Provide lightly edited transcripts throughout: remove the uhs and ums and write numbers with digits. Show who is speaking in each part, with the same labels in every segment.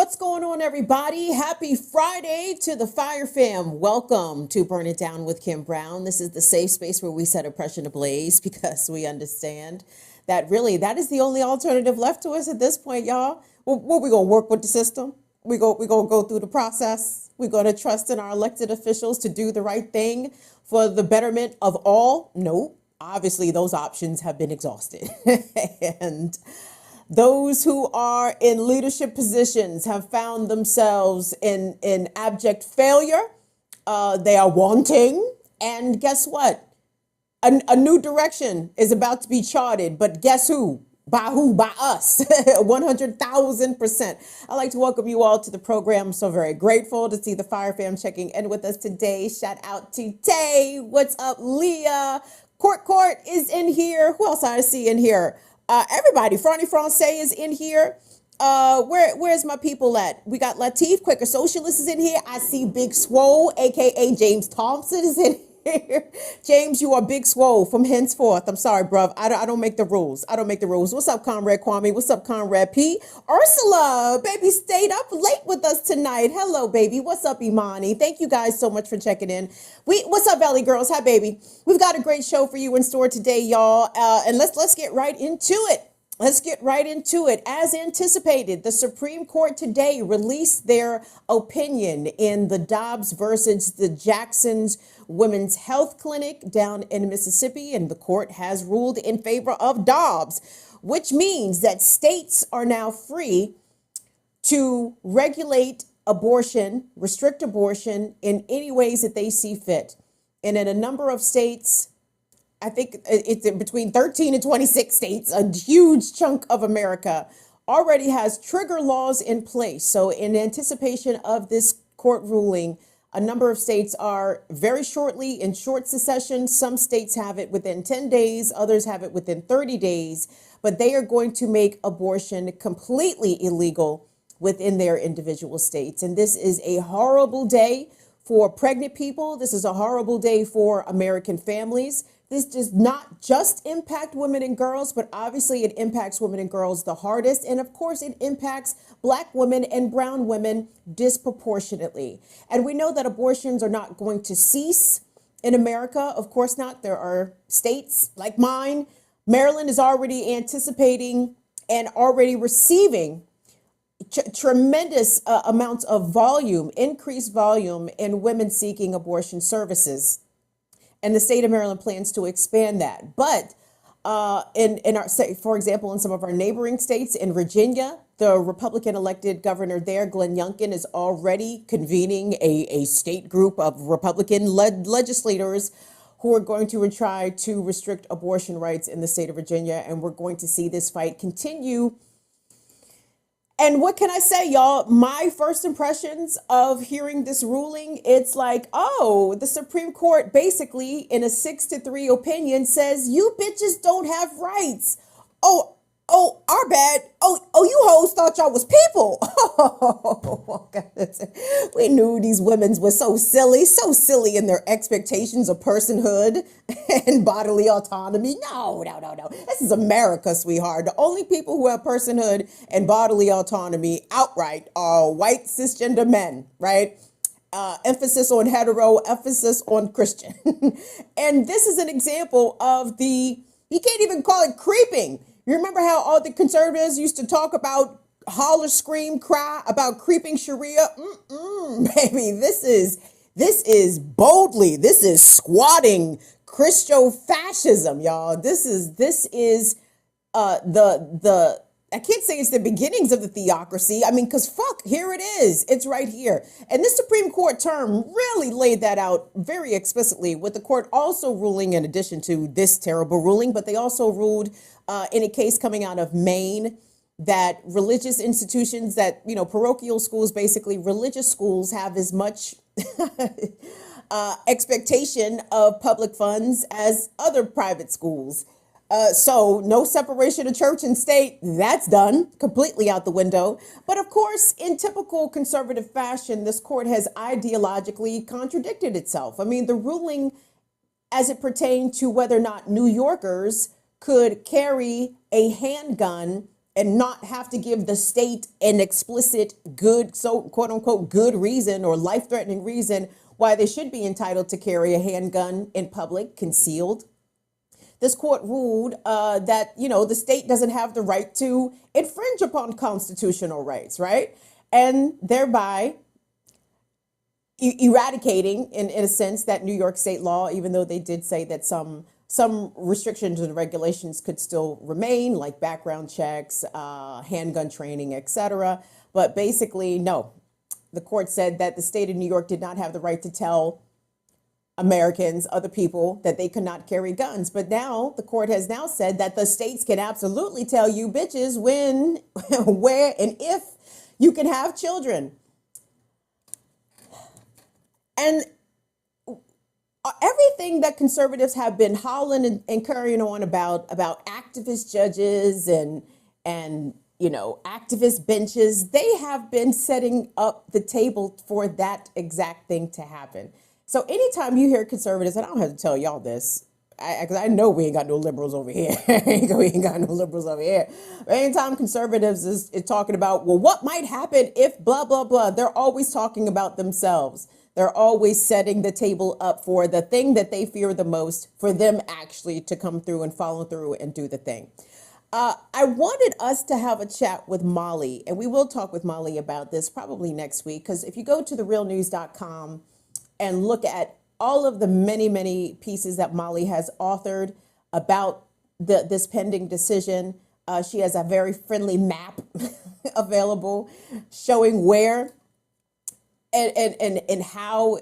Speaker 1: What's going on, everybody? Happy Friday to the Fire Fam. Welcome to Burn It Down with Kim Brown. This is the safe space where we set oppression ablaze because we understand that really that is the only alternative left to us at this point, y'all. What we gonna work with the system? We gonna go through the process. We're gonna trust in our elected officials to do the right thing for the betterment of all. No, obviously those options have been exhausted. And those who are in leadership positions have found themselves in abject failure. They are wanting. And guess what? A new direction is about to be charted. But guess who? By who? By us. 100,000%. I'd like to welcome you all to the program. I'm so very grateful to see the Fire Fam checking in with us today. Shout out to Tay. What's up, Leah? Court is in here. Who else I see in here? Everybody, Franny Francais is in here. Where's my people at? We got Latif, Quaker Socialist is in here. I see Big Swole, aka James Thompson is in here. James, you are Big Swole from henceforth. I'm sorry, bruv. I don't make the rules. I don't make the rules. What's up, Comrade Kwame? What's up, Comrade P? Ursula, baby, stayed up late with us tonight. Hello, baby. What's up, Imani? Thank you guys so much for checking in. What's up, Valley Girls? Hi, baby. We've got a great show for you in store today, y'all. And let's get right into it. Let's get right into it. As anticipated, the Supreme Court today released their opinion in the Dobbs versus the Jackson's Women's Health Clinic down in Mississippi, and the court has ruled in favor of Dobbs, which means that states are now free to regulate abortion, restrict abortion in any ways that they see fit. And in a number of states, I think it's in between 13 and 26 states, a huge chunk of America already has trigger laws in place. So in anticipation of this court ruling, a number of states are very shortly in short succession. Some states have it within 10 days, others have it within 30 days, but they are going to make abortion completely illegal within their individual states. And this is a horrible day for pregnant people. This is a horrible day for American families. This does not just impact women and girls, but obviously it impacts women and girls the hardest. And of course, it impacts Black women and brown women disproportionately. And we know that abortions are not going to cease in America. Of course not. There are states like mine. Maryland is already anticipating and already receiving tremendous amounts of volume, increased volume in women seeking abortion services. And the state of Maryland plans to expand that. But in our, say, for example, in some of our neighboring states, in Virginia, the Republican elected governor there, Glenn Youngkin, is already convening a state group of Republican-led legislators who are going to try to restrict abortion rights in the state of Virginia. And we're going to see this fight continue. And what can I say, y'all? My first impressions of hearing this ruling, it's like, oh, the Supreme Court basically in a 6-3 opinion says you bitches don't have rights. Oh, our bad. Oh, you hoes thought y'all was people. Oh, God. We knew these women were so silly in their expectations of personhood and bodily autonomy. No. This is America, sweetheart. The only people who have personhood and bodily autonomy outright are white cisgender men, right? Emphasis on hetero, emphasis on Christian. And this is an example of you can't even call it creeping. You remember how all the conservatives used to talk about holler, scream, cry about creeping Sharia? Baby, this is boldly, this is squatting Christo-fascism, y'all. This is I can't say it's the beginnings of the theocracy. I mean, because fuck, here it is. It's right here. And this Supreme Court term really laid that out very explicitly, with the court also ruling, in addition to this terrible ruling, but they also ruled in a case coming out of Maine that religious institutions, that, parochial schools, basically religious schools, have as much expectation of public funds as other private schools. So no separation of church and state, that's done completely out the window. But of course, in typical conservative fashion, this court has ideologically contradicted itself. I mean, the ruling as it pertained to whether or not New Yorkers could carry a handgun and not have to give the state an explicit good, so quote unquote, good reason or life threatening reason why they should be entitled to carry a handgun in public, concealed. This court ruled that, the state doesn't have the right to infringe upon constitutional rights, right? And thereby eradicating, in a sense, that New York state law, even though they did say that some restrictions and regulations could still remain, like background checks, handgun training, etc. But basically, no. The court said that the state of New York did not have the right to tell Americans, other people, that they could not carry guns. But now the court has now said that the states can absolutely tell you bitches when, where, and if you can have children. And everything that conservatives have been howling and carrying on about activist judges and activist benches, they have been setting up the table for that exact thing to happen. So anytime you hear conservatives, and I don't have to tell y'all this, because I know we ain't got no liberals over here. We ain't got no liberals over here. But anytime conservatives is talking about, well, what might happen if blah, blah, blah, they're always talking about themselves. They're always setting the table up for the thing that they fear the most, for them actually to come through and follow through and do the thing. I wanted us to have a chat with Molly, and we will talk with Molly about this probably next week, because if you go to therealnews.com and look at all of the many, many pieces that Molly has authored about this pending decision, she has a very friendly map available showing where and how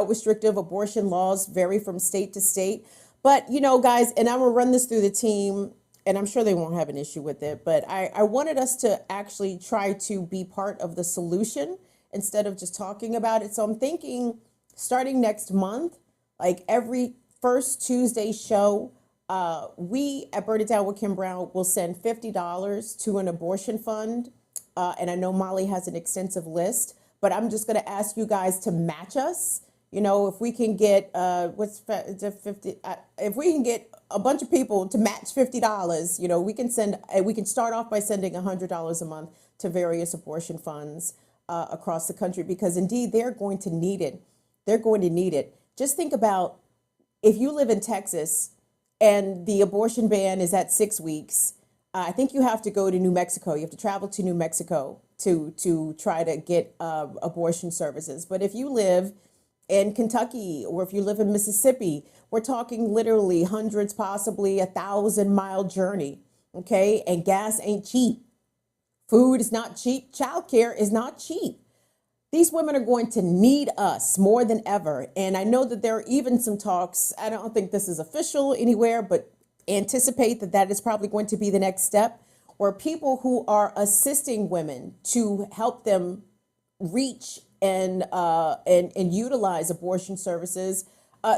Speaker 1: restrictive abortion laws vary from state to state. But, guys, and I'm going to run this through the team, and I'm sure they won't have an issue with it, but I wanted us to actually try to be part of the solution instead of just talking about it. So I'm thinking starting next month, like every first Tuesday show, we at Burn It Down with Kim Brown will send $50 to an abortion fund. And I know Molly has an extensive list, but I'm just going to ask you guys to match us. If we can get if we can get a bunch of people to match $50, we can start off by sending $100 a month to various abortion funds across the country, because indeed they're going to need it. They're going to need it. Just think about if you live in Texas and the abortion ban is at 6 weeks. I think you have to go to New Mexico. You have to travel to New Mexico to try to get abortion services. But if you live in Kentucky, or if you live in Mississippi, we're talking literally hundreds, possibly 1,000-mile journey. Okay. And gas ain't cheap. Food is not cheap. Childcare is not cheap. These women are going to need us more than ever. And I know that there are even some talks. I don't think this is official anywhere, but anticipate that is probably going to be the next step, where people who are assisting women to help them reach and utilize abortion services,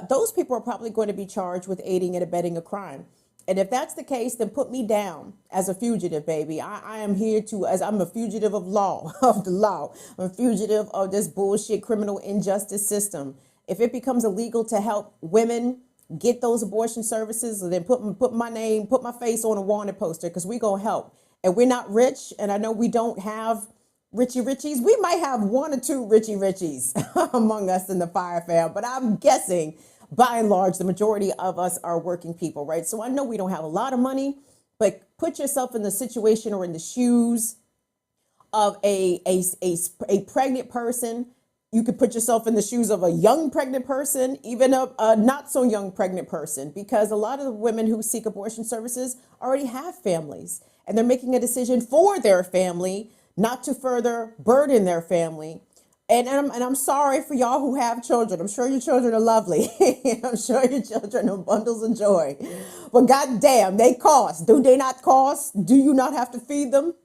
Speaker 1: those people are probably going to be charged with aiding and abetting a crime. And if that's the case, then put me down as a fugitive, baby. I am here as I'm a fugitive of law, of the law. I'm a fugitive of this bullshit criminal injustice system. If it becomes illegal to help women get those abortion services, then put my name, put my face on a wanted poster, because we gonna help. And we're not rich, and I know we don't have Richie Richies. We might have one or two Richie Richies among us in the Fire Fam, but I'm guessing by and large the majority of us are working people, right? So I know we don't have a lot of money, but put yourself in the situation or in the shoes of a pregnant person. You could put yourself in the shoes of a young pregnant person, even a not so young pregnant person, because a lot of the women who seek abortion services already have families, and they're making a decision for their family, not to further burden their family. And I'm sorry for y'all who have children. I'm sure your children are lovely. I'm sure your children are bundles of joy. But goddamn, they cost. Do they not cost? Do you not have to feed them,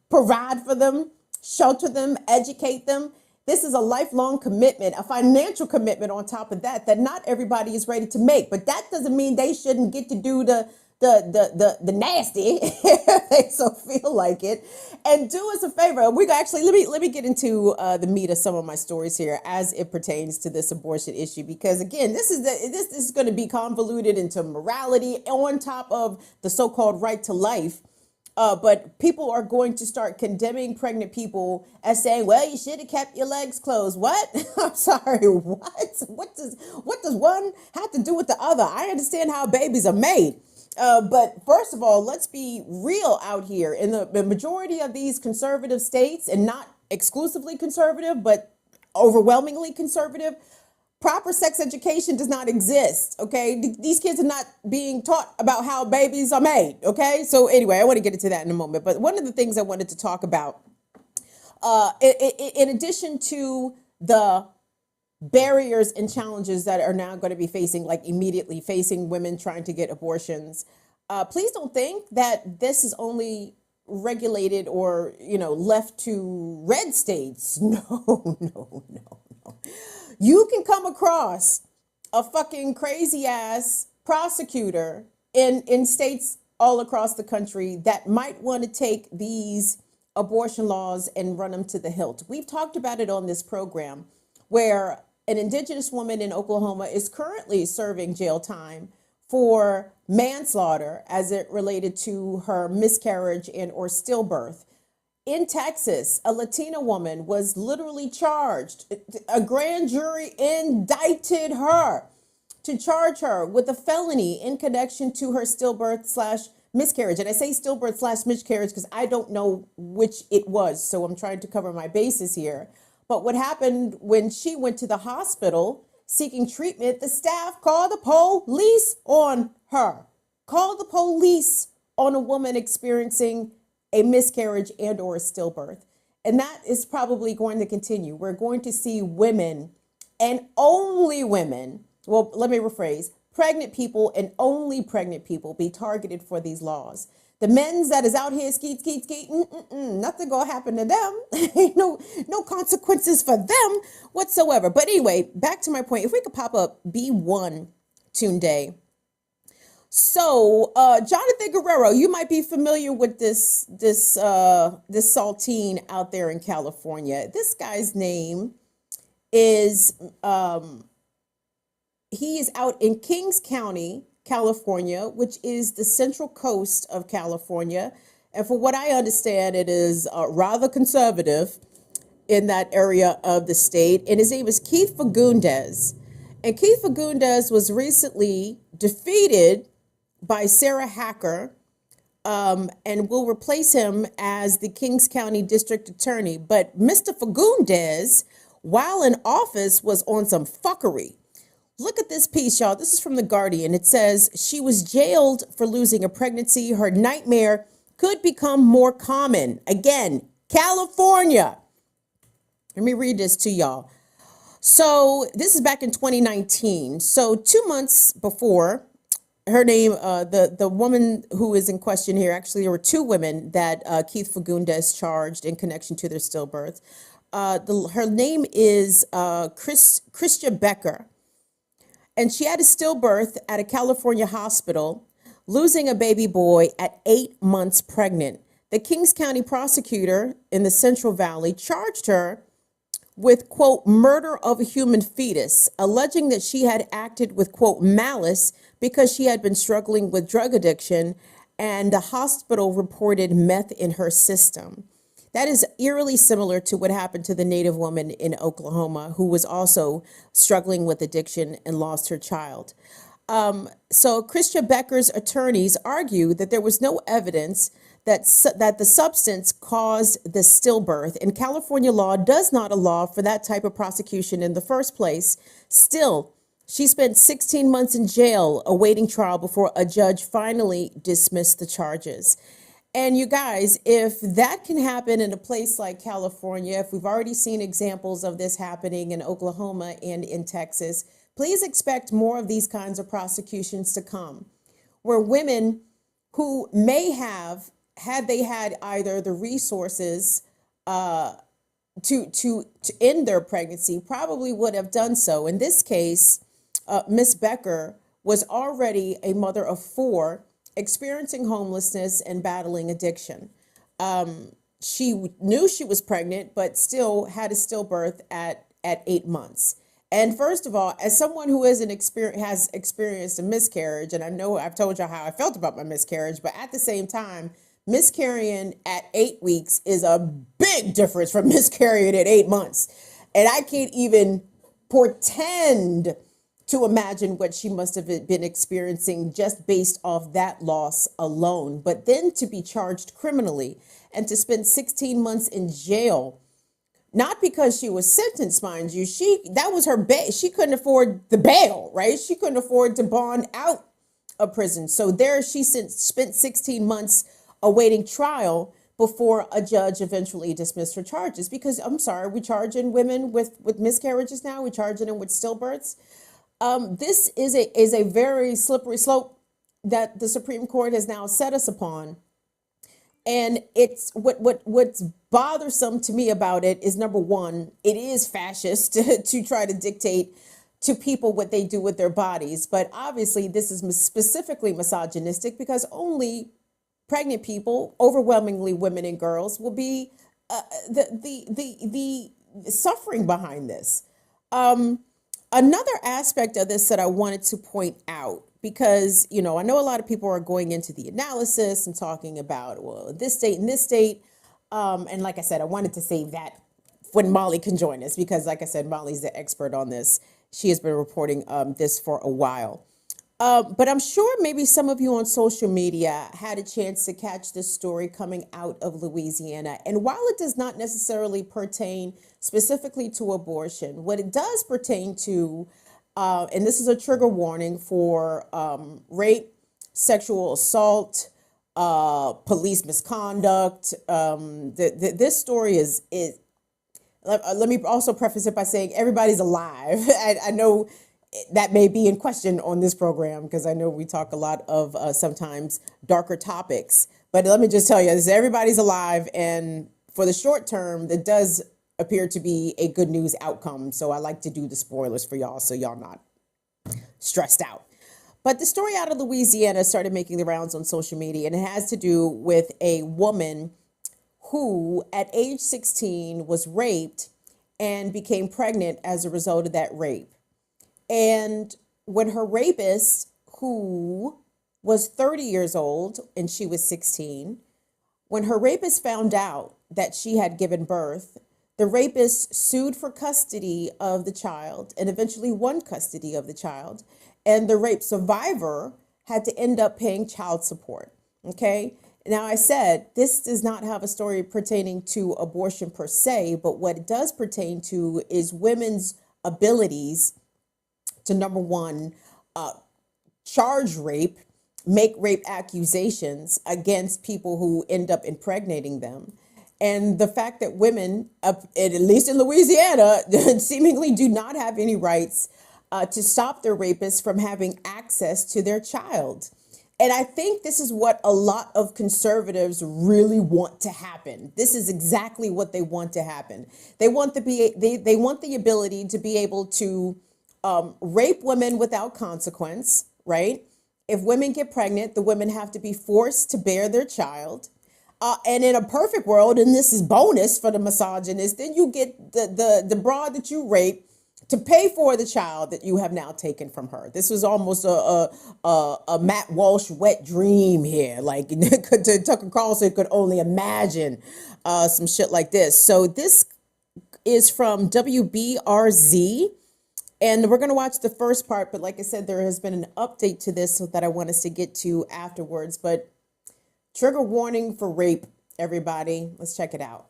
Speaker 1: provide for them, shelter them, educate them? This is a lifelong commitment, a financial commitment on top of that not everybody is ready to make. But that doesn't mean they shouldn't get to do the nasty if they so feel like it. And do us a favor. We actually let me get into the meat of some of my stories here as it pertains to this abortion issue, because again, this is going to be convoluted into morality on top of the so-called right to life. But people are going to start condemning pregnant people as saying, "Well, you should have kept your legs closed." What? I'm sorry. What? What does one have to do with the other? I understand how babies are made. But first of all, let's be real out here. In the majority of these conservative states, and not exclusively conservative, but overwhelmingly conservative, proper sex education does not exist. Okay, these kids are not being taught about how babies are made. Okay, so anyway, I want to get into that in a moment. But one of the things I wanted to talk about, in addition to the barriers and challenges that are now going to be facing, like immediately facing women trying to get abortions, please don't think that this is only regulated or left to red states. No, no, no. You can come across a fucking crazy ass prosecutor in states all across the country that might want to take these abortion laws and run them to the hilt. We've talked about it on this program, where an indigenous woman in Oklahoma is currently serving jail time for manslaughter as it related to her miscarriage and or stillbirth. In Texas, a Latina woman was literally charged. A grand jury indicted her to charge her with a felony in connection to her stillbirth slash miscarriage. And I say stillbirth slash miscarriage because I don't know which it was. So I'm trying to cover my bases here. But what happened when she went to the hospital seeking treatment, the staff called the police on her. Called the police on a woman experiencing a miscarriage and or a stillbirth. And that is probably going to continue. We're going to see women, and only women, well, let me rephrase, pregnant people and only pregnant people be targeted for these laws. The men's that is out here skeet, nothing gonna happen to them. Ain't no consequences for them whatsoever. But anyway, back to my point. If we could pop up B1 Tunde. So, Jonathan Guerrero, you might be familiar with this saltine out there in California. This guy's name is he is out in Kings County, California, which is the central coast of California, and for what I understand, it is rather conservative in that area of the state. And his name is Keith Fagundes, and Keith Fagundes was recently defeated by Sarah Hacker, and will replace him as the Kings County District Attorney. But Mr. Fagundes, while in office, was on some fuckery. Look at this piece, y'all. This is from The Guardian. It says, she was jailed for losing a pregnancy. Her nightmare could become more common. Again, California. Let me read this to y'all. So this is back in 2019. So 2 months before, her name, the woman who is in question here, actually there were two women that Keith Fagundes charged in connection to their stillbirth. Her name is Christia Becker, and she had a stillbirth at a California hospital, losing a baby boy at 8 months pregnant. The Kings County prosecutor in the Central Valley charged her with, quote, murder of a human fetus, alleging that she had acted with, quote, malice because she had been struggling with drug addiction and the hospital reported meth in her system. That is eerily similar to what happened to the Native woman in Oklahoma who was also struggling with addiction and lost her child. So Christia Becker's attorneys argue that there was no evidence that the substance caused the stillbirth, and California law does not allow for that type of prosecution in the first place. Still, she spent 16 months in jail awaiting trial before a judge finally dismissed the charges. And you guys, if that can happen in a place like California, if we've already seen examples of this happening in Oklahoma and in Texas, please expect more of these kinds of prosecutions to come, where women who may have, had they had either the resources to end their pregnancy, probably would have done so. In this case, Miss Becker was already a mother of 4, experiencing homelessness and battling addiction. She knew she was pregnant, but still had a stillbirth at 8 months. And first of all, as someone who has experienced a miscarriage, and I know I've told you how I felt about my miscarriage, but at the same time, Miscarrying at 8 weeks is a big difference from miscarrying at 8 months. And I can't even pretend to imagine what she must have been experiencing just based off that loss alone. But then to be charged criminally and to spend 16 months in jail, not because she was sentenced, mind you, that was her bail. She couldn't afford the bail, right? She couldn't afford to bond out of prison. So there she spent 16 months awaiting trial before a judge eventually dismissed her charges. Because I'm sorry, we're charging women with miscarriages now. We're charging them with stillbirths. This is a very slippery slope that the Supreme Court has now set us upon. And it's what's bothersome to me about it is, number one, it is fascist to try to dictate to people what they do with their bodies. But obviously, this is specifically misogynistic because only pregnant people, overwhelmingly women and girls, will be the suffering behind this. Another aspect of this that I wanted to point out, because, I know a lot of people are going into the analysis and talking about, well, this state and this state. And like I said, I wanted to save that when Molly can join us, because like I said, Molly's the expert on this. She has been reporting this for a while. But I'm sure maybe some of you on social media had a chance to catch this story coming out of Louisiana. And while it does not necessarily pertain specifically to abortion, what it does pertain to, and this is a trigger warning for rape, sexual assault, police misconduct. This story is let me also preface it by saying everybody's alive. I know that may be in question on this program because I know we talk a lot of sometimes darker topics. But let me just tell you, everybody's alive. And for the short term, that does appear to be a good news outcome. So I like to do the spoilers for y'all so y'all not stressed out. But the story out of Louisiana started making the rounds on social media, and it has to do with a woman who at age 16 was raped and became pregnant as a result of that rape. And when her rapist, who was 30 years old and she was 16, when her rapist found out that she had given birth, the rapist sued for custody of the child and eventually won custody of the child. And the rape survivor had to end up paying child support. Okay. Now, I said this does not have a story pertaining to abortion per se, but what it does pertain to is women's abilities to, number one, charge rape, make rape accusations against people who end up impregnating them. And the fact that women, at least in Louisiana, seemingly do not have any rights to stop their rapists from having access to their child. And I think this is what a lot of conservatives really want to happen. This is exactly what they want to happen. They want they want the ability to be able to rape women without consequence, right? If women get pregnant, the women have to be forced to bear their child. And in a perfect world, and this is bonus for the misogynist, then you get the broad that you rape to pay for the child that you have now taken from her. This was almost a Matt Walsh wet dream here. Like Tucker Carlson could only imagine some shit like this. So this is from WBRZ. And we're going to watch the first part. But like I said, there has been an update to this that I want us to get to afterwards. But trigger warning for rape, everybody. Let's check it out.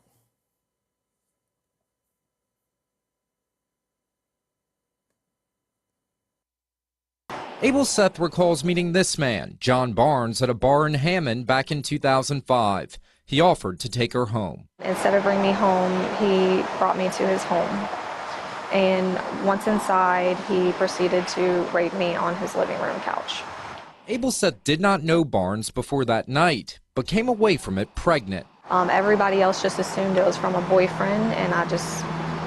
Speaker 2: Abel Seth recalls meeting this man, John Barnes, at a bar in Hammond back in 2005. He offered to take her home.
Speaker 3: Instead of bringing me home, he brought me to his home. And once inside, he proceeded to rape me on his living room couch.
Speaker 2: Abel Seth did not know Barnes before that night, but came away from it pregnant.
Speaker 3: Everybody else just assumed it was from a boyfriend, and I just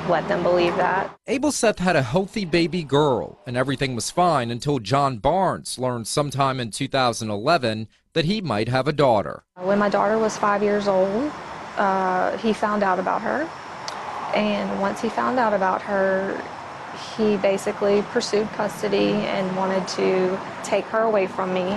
Speaker 3: let them believe that.
Speaker 2: Abel Seth had a healthy baby girl, and everything was fine until John Barnes learned sometime in 2011 that he might have a daughter.
Speaker 3: When my daughter was 5 years old, he found out about her. And once he found out about her, he basically pursued custody and wanted to take her away from me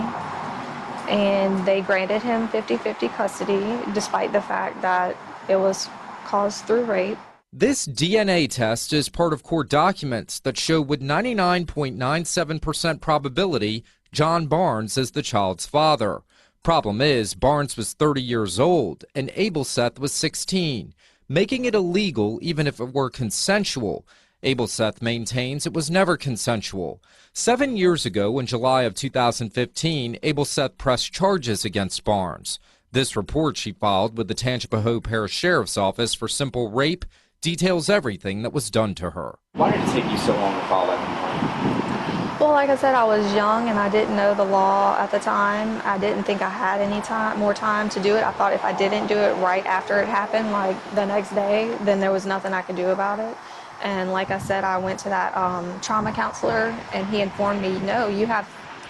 Speaker 3: and they granted him 50-50 custody despite the fact that it was caused through rape.
Speaker 2: This DNA test is part of court documents that show with 99.97% probability John Barnes is the child's father. Problem is, Barnes was 30 years old and Abelseth was 16, making it illegal even if it were consensual. Abelseth maintains it was never consensual. 7 years ago, in July of 2015, Abelseth pressed charges against Barnes. This report she filed with the Tangipahoa Parish Sheriff's Office for simple rape details everything that was done to her.
Speaker 4: Why did it take you so long to file that complaint?
Speaker 3: Well, like I said, I was young and I didn't know the law at the time. I didn't think I had any more time to do it. I thought if I didn't do it right after it happened, like the next day, then there was nothing I could do about it. And like I said, I went to that trauma counselor and he informed me, no, you have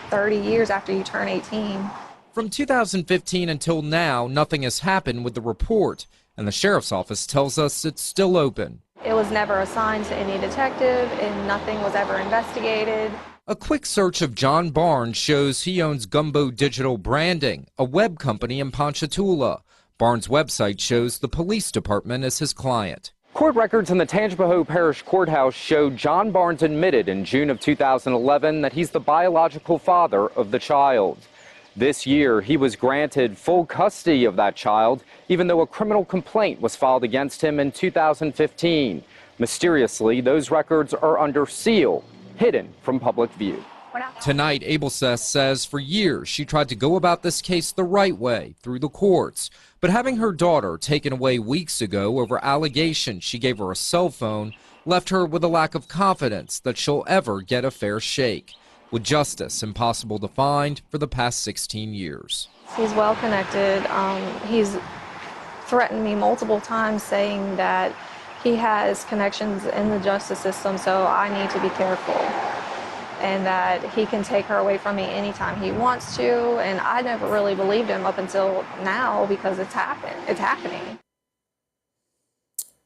Speaker 3: 30 years after you turn 18.
Speaker 2: From 2015 until now, nothing has happened with the report, and the sheriff's office tells us it's still open.
Speaker 3: It was never assigned to any detective and nothing was ever investigated.
Speaker 2: A quick search of John Barnes shows he owns Gumbo Digital Branding, a web company in Ponchatoula. Barnes' website shows the police department as his client.
Speaker 4: Court records in the Tangipahoa Parish Courthouse showed John Barnes admitted in June of 2011 that he's the biological father of the child. This year, he was granted full custody of that child, even though a criminal complaint was filed against him in 2015. Mysteriously, those records are under seal, hidden from public view.
Speaker 2: Tonight, Abelseth says for years she tried to go about this case the right way, through the courts. But having her daughter taken away weeks ago over allegations she gave her a cell phone left her with a lack of confidence that she'll ever get a fair shake. With justice impossible to find for the past 16 years.
Speaker 3: He's well connected. He's threatened me multiple times saying that he has connections in the justice system, so I need to be careful. And that he can take her away from me anytime he wants to. And I never really believed him up until now because it's happening.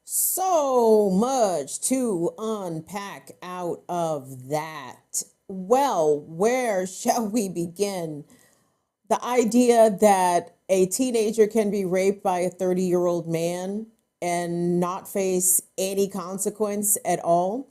Speaker 1: So much to unpack out of that. Well, where shall we begin? The idea that a teenager can be raped by a 30-year-old man and not face any consequence at all.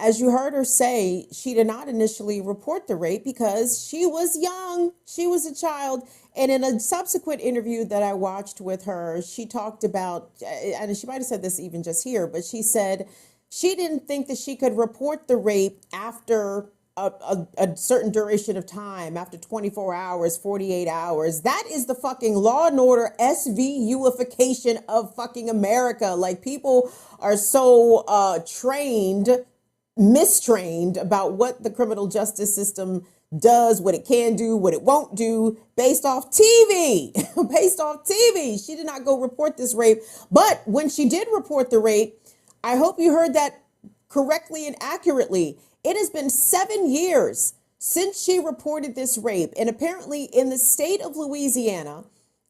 Speaker 1: As you heard her say, she did not initially report the rape because she was young. She was a child. And in a subsequent interview that I watched with her, she talked about, and she might have said this even just here, but she said she didn't think that she could report the rape after a certain duration of time, after 24 hours, 48 hours. That is the fucking Law and Order SVUification of fucking America. Like, people are so mistrained about what the criminal justice system does, what it can do, what it won't do, based off TV. Based off TV. She did not go report this rape. But when she did report the rape, I hope you heard that correctly and accurately. It has been 7 years since she reported this rape. And apparently in the state of Louisiana,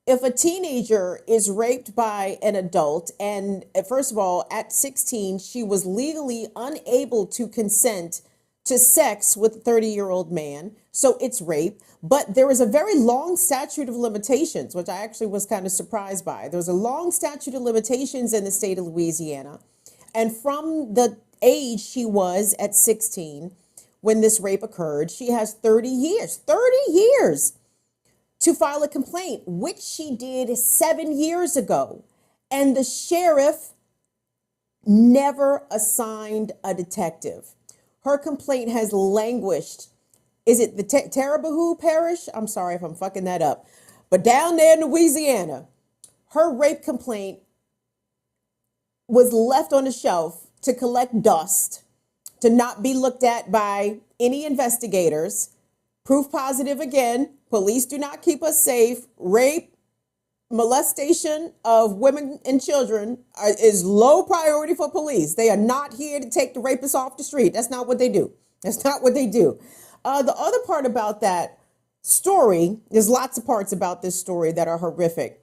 Speaker 1: if a teenager is raped by an adult, and first of all, at 16, she was legally unable to consent to sex with a 30-year-old man, so it's rape. But there is a very long statute of limitations, which I actually was kind of surprised by. There's a long statute of limitations in the state of Louisiana. And from the age she was at 16, when this rape occurred, she has 30 years to file a complaint, which she did 7 years ago. And the sheriff never assigned a detective. Her complaint has languished. Is it the Tangipahoa Parish? I'm sorry if I'm fucking that up. But down there in Louisiana, her rape complaint was left on the shelf to collect dust, to not be looked at by any investigators. Proof positive again. Police do not keep us safe. Rape, molestation of women and children is low priority for police. They are not here to take the rapists off the street. That's not what they do. That's not what they do. The other part about that story, there's lots of parts about this story that are horrific.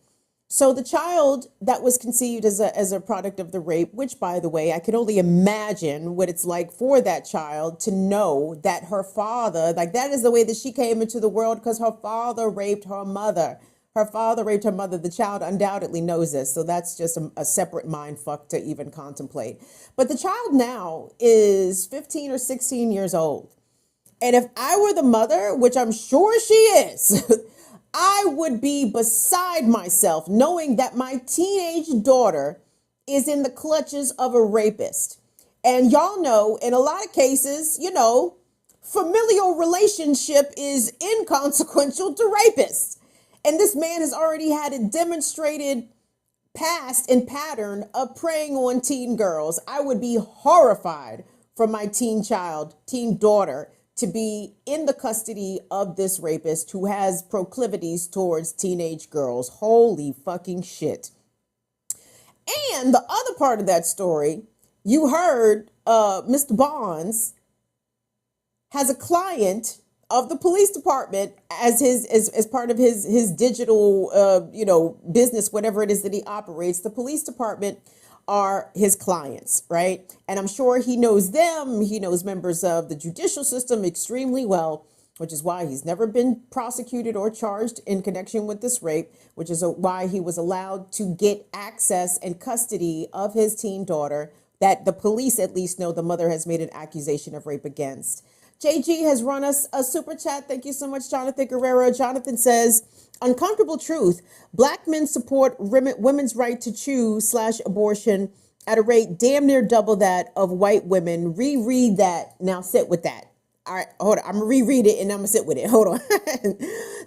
Speaker 1: So the child that was conceived as a product of the rape, which by the way, I can only imagine what it's like for that child to know that her father, like that is the way that she came into the world because her father raped her mother. Her father raped her mother. The child undoubtedly knows this. So that's just a separate mind fuck to even contemplate. But the child now is 15 or 16 years old. And if I were the mother, which I'm sure she is, I would be beside myself knowing that my teenage daughter is in the clutches of a rapist. And y'all know, in a lot of cases, you know, familial relationship is inconsequential to rapists. And this man has already had a demonstrated past and pattern of preying on teen girls. I would be horrified for my teen daughter, to be in the custody of this rapist who has proclivities towards teenage girls. Holy fucking shit. And the other part of that story, you heard Mr. Bonds has a client of the police department as as part of his digital business, whatever it is that he operates. The police department are his clients, right? And I'm sure he knows them. He knows members of the judicial system extremely well, which is why he's never been prosecuted or charged in connection with this rape, which is why he was allowed to get access and custody of his teen daughter that the police at least know the mother has made an accusation of rape against. JG has run us a super chat. Thank you so much, Jonathan Guerrero. Jonathan says, uncomfortable truth. Black men support women's right to choose / abortion at a rate damn near double that of white women. Reread that. Now sit with that. All right, hold on. I'm going to reread it and I'm going to sit with it. Hold on.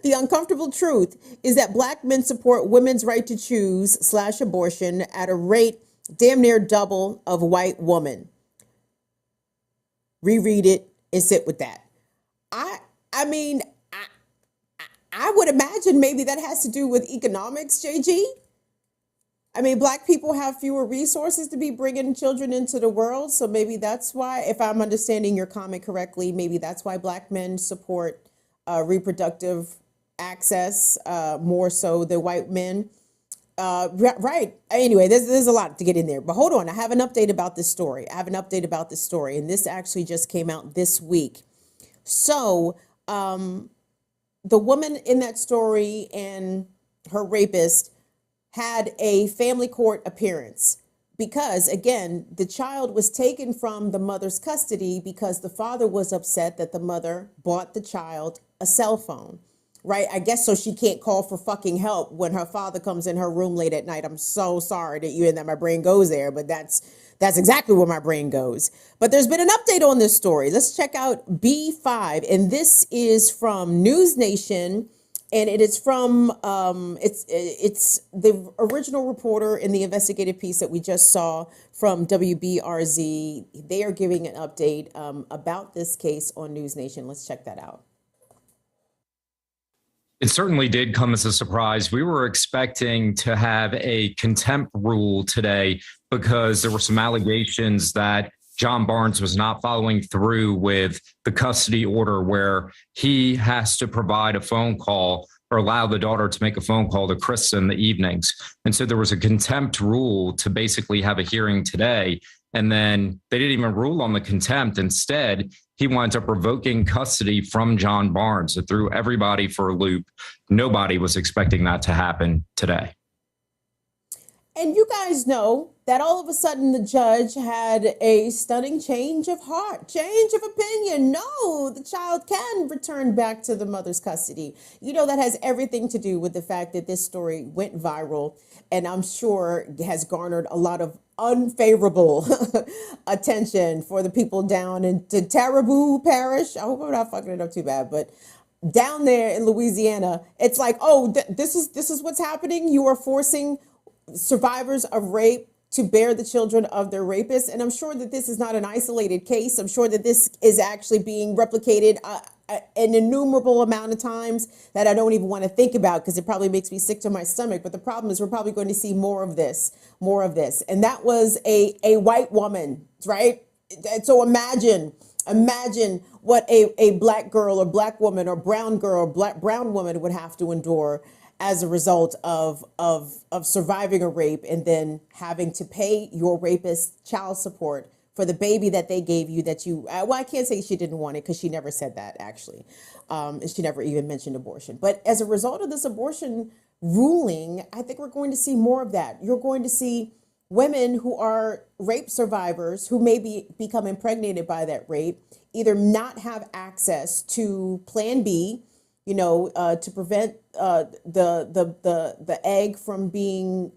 Speaker 1: The uncomfortable truth is that black men support women's right to choose / abortion at a rate damn near double of white women. Reread it and sit with that. I mean, I would imagine maybe that has to do with economics, JG. I mean, black people have fewer resources to be bringing children into the world. So maybe that's why, if I'm understanding your comment correctly, maybe that's why black men support reproductive access more so than white men. Right. Anyway, there's a lot to get in there. But hold on. I have an update about this story. And this actually just came out this week. So the woman in that story and her rapist had a family court appearance because, again, the child was taken from the mother's custody because the father was upset that the mother bought the child a cell phone. Right. I guess so she can't call for fucking help when her father comes in her room late at night. I'm so sorry that my brain goes there, but that's exactly where my brain goes. But there's been an update on this story. Let's check out B5. And this is from News Nation. And it is from it's the original reporter in the investigative piece that we just saw from WBRZ. They are giving an update about this case on News Nation. Let's check that out.
Speaker 2: It certainly did come as a surprise. We were expecting to have a contempt rule today because there were some allegations that John Barnes was not following through with the custody order where he has to provide a phone call or allow the daughter to make a phone call to Chris in the evenings. And so there was a contempt rule to basically have a hearing today. And then they didn't even rule on the contempt. Instead, he winds up revoking custody from John Barnes. It threw everybody for a loop. Nobody was expecting that to happen today.
Speaker 1: And you guys know that all of a sudden the judge had a stunning change of heart, change of opinion. No, the child can return back to the mother's custody. You know, that has everything to do with the fact that this story went viral and I'm sure has garnered a lot of unfavorable attention for the people down in Taraboo Parish. I hope I'm not fucking it up too bad, but down there in Louisiana, it's like, oh, this is what's happening. You are forcing survivors of rape to bear the children of their rapists. And I'm sure that this is not an isolated case. I'm sure that this is actually being replicated an innumerable amount of times that I don't even want to think about because it probably makes me sick to my stomach. But the problem is we're probably going to see more of this. And that was a white woman, right? So imagine what a black girl or black woman or brown girl or brown woman would have to endure. as a result of surviving a rape and then having to pay your rapist child support for the baby that they gave you that you, well, I can't say she didn't want it because she never said that actually. And she never even mentioned abortion. But as a result of this abortion ruling, I think we're going to see more of that. You're going to see women who are rape survivors who may become impregnated by that rape either not have access to Plan B, to prevent the egg from being,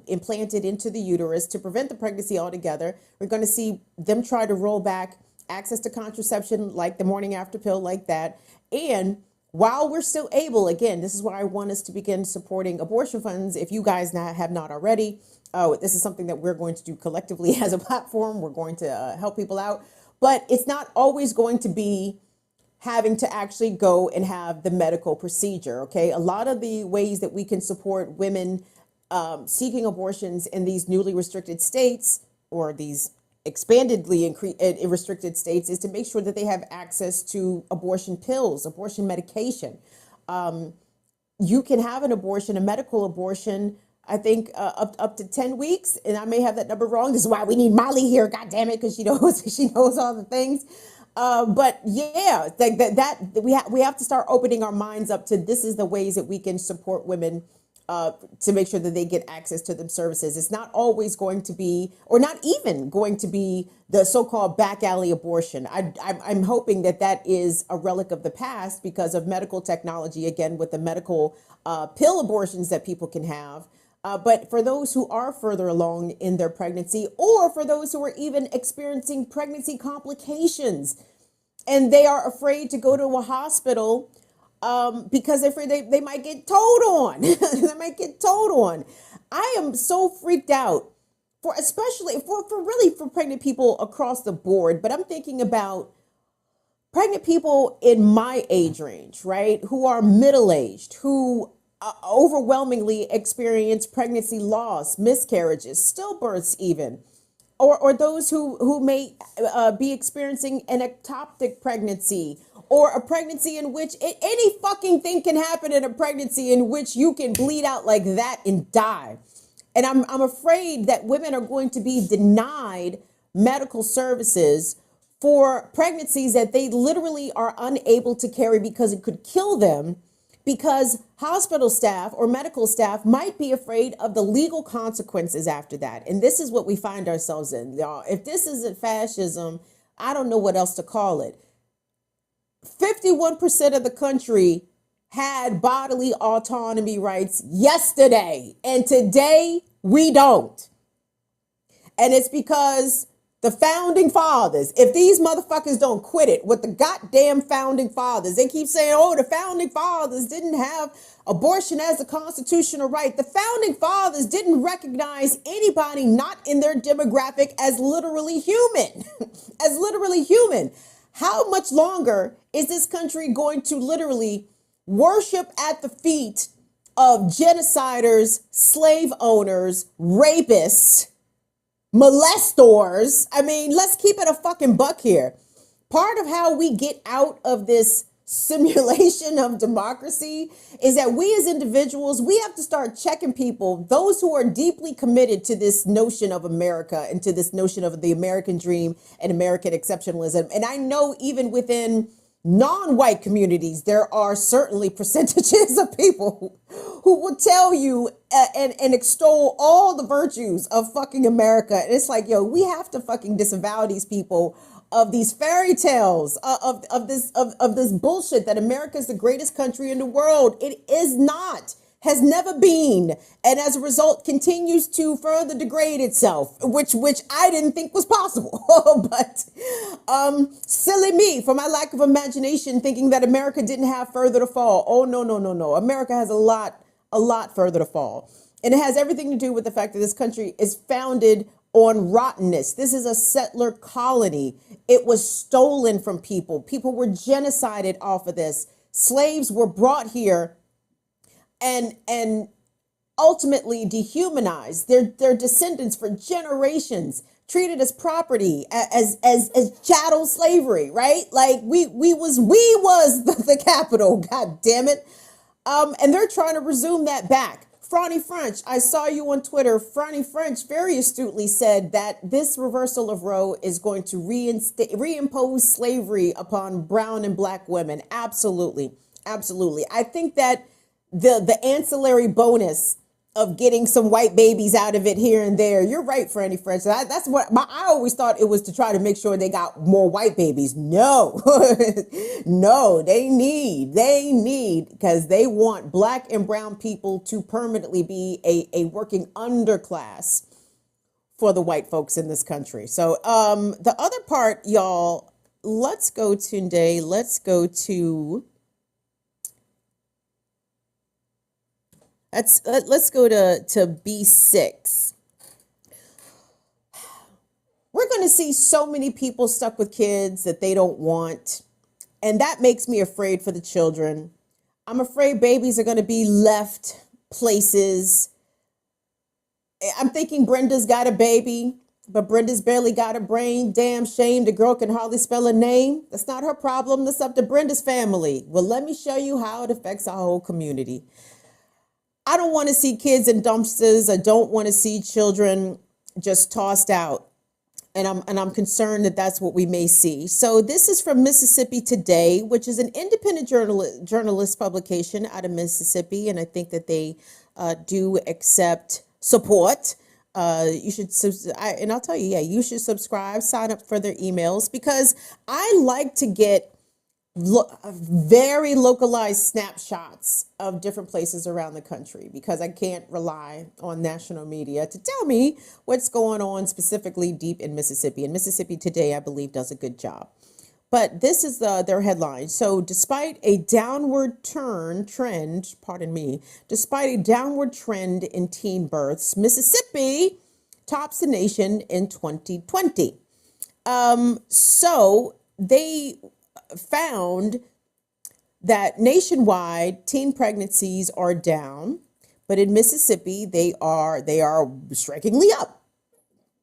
Speaker 1: implanted into the uterus, to prevent the pregnancy altogether. We're going to see them try to roll back access to contraception, like the morning after pill, like that. And while we're still able, again, this is why I want us to begin supporting abortion funds. If you guys have not already, this is something that we're going to do collectively as a platform. We're going to help people out, but it's not always going to be having to actually go and have the medical procedure. Okay. A lot of the ways that we can support women seeking abortions in these newly restricted states or these expandedly restricted states is to make sure that they have access to abortion pills, abortion medication. You can have an abortion, a medical abortion, I think up to 10 weeks. And I may have that number wrong. This is why we need Molly here. God damn it. Because she knows all the things. But yeah, we have to start opening our minds up to this is the ways that we can support women to make sure that they get access to them services. It's not always going to be, or not even going to be, the so-called back alley abortion. I'm hoping that is a relic of the past because of medical technology, again, with the medical pill abortions that people can have. But for those who are further along in their pregnancy, or for those who are even experiencing pregnancy complications and they are afraid to go to a hospital because they're afraid they might get told on. They might get told on. I am so freaked out especially for pregnant people across the board. But I'm thinking about pregnant people in my age range, right? Who are middle-aged, who overwhelmingly experience pregnancy loss, miscarriages, stillbirths even, or those who may be experiencing an ectopic pregnancy, or a pregnancy in which any fucking thing can happen in a pregnancy in which you can bleed out like that and die. And I'm afraid that women are going to be denied medical services for pregnancies that they literally are unable to carry because it could kill them, because hospital staff or medical staff might be afraid of the legal consequences after that. And this is what we find ourselves in, y'all. If this isn't fascism, I don't know what else to call it. 51% of the country had bodily autonomy rights yesterday, and today we don't. And it's because the founding fathers, if these motherfuckers don't quit it with the goddamn founding fathers, they keep saying, oh, the founding fathers didn't have abortion as a constitutional right. The founding fathers didn't recognize anybody not in their demographic as literally human, as literally human. How much longer is this country going to literally worship at the feet of genociders, slave owners, rapists, molestors? I mean, let's keep it a fucking buck here. Part of how we get out of this simulation of democracy is that we as individuals, we have to start checking people, those who are deeply committed to this notion of America and to this notion of the American dream and American exceptionalism. And I know even within non-white communities, there are certainly percentages of people who will tell you and extol all the virtues of fucking America. And it's like, yo, we have to fucking disavow these people of these fairy tales, of this bullshit that America is the greatest country in the world. It is not, has never been, and as a result continues to further degrade itself, which I didn't think was possible. But silly me for my lack of imagination, thinking that America didn't have further to fall. Oh, no. America has a lot further to fall. And it has everything to do with the fact that this country is founded on rottenness. This is a settler colony. It was stolen from people. People were genocided off of this. Slaves were brought here and ultimately dehumanized. Their descendants for generations treated as property, as chattel slavery, right? Like we was the capital. God damn it. And they're trying to resume that back. Franny French, I saw you on Twitter. Franny French very astutely said that this reversal of Roe is going to reimpose slavery upon brown and black women. Absolutely. Absolutely. I think that the ancillary bonus of getting some white babies out of it here and there. You're right, Franny French. That's what I always thought it was, to try to make sure they got more white babies. No, no, they need, because they want black and brown people to permanently be a working underclass for the white folks in this country. So the other part, y'all, let's go to Tunde. Let's go to let's go to B6. We're going to see so many people stuck with kids that they don't want, and that makes me afraid for the children. I'm afraid babies are going to be left places. I'm thinking Brenda's got a baby, but Brenda's barely got a brain. Damn shame, the girl can hardly spell a name. That's not her problem. That's up to Brenda's family. Well, let me show you how it affects our whole community. I don't want to see kids in dumpsters. I don't want to see children just tossed out. And I'm concerned that that's what we may see. So this is from Mississippi Today, which is an independent journalist publication out of Mississippi. And I think that they do accept support. You should, and I'll tell you, yeah, you should subscribe, sign up for their emails, because I like to get very localized snapshots of different places around the country, because I can't rely on national media to tell me what's going on specifically deep in Mississippi. And Mississippi Today, I believe, does a good job. But this is their headline. So despite a downward trend in teen births, Mississippi tops the nation in 2020. So they found that nationwide teen pregnancies are down, but in Mississippi they are strikingly up.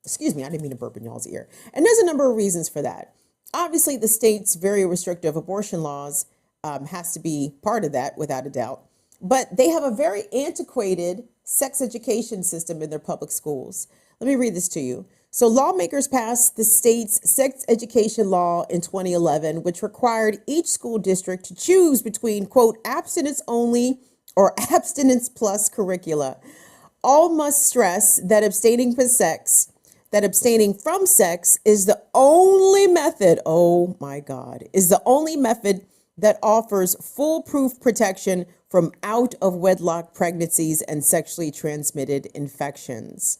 Speaker 1: Excuse me, I didn't mean to burp in y'all's ear. And there's a number of reasons for that. Obviously, the state's very restrictive abortion laws has to be part of that, without a doubt. But they have a very antiquated sex education system in their public schools. Let me read this to you. So lawmakers passed the state's sex education law in 2011, which required each school district to choose between, quote, abstinence only or abstinence plus curricula. All must stress that abstaining from sex is the only method, oh my God, is the only method that offers foolproof protection from out of wedlock pregnancies and sexually transmitted infections.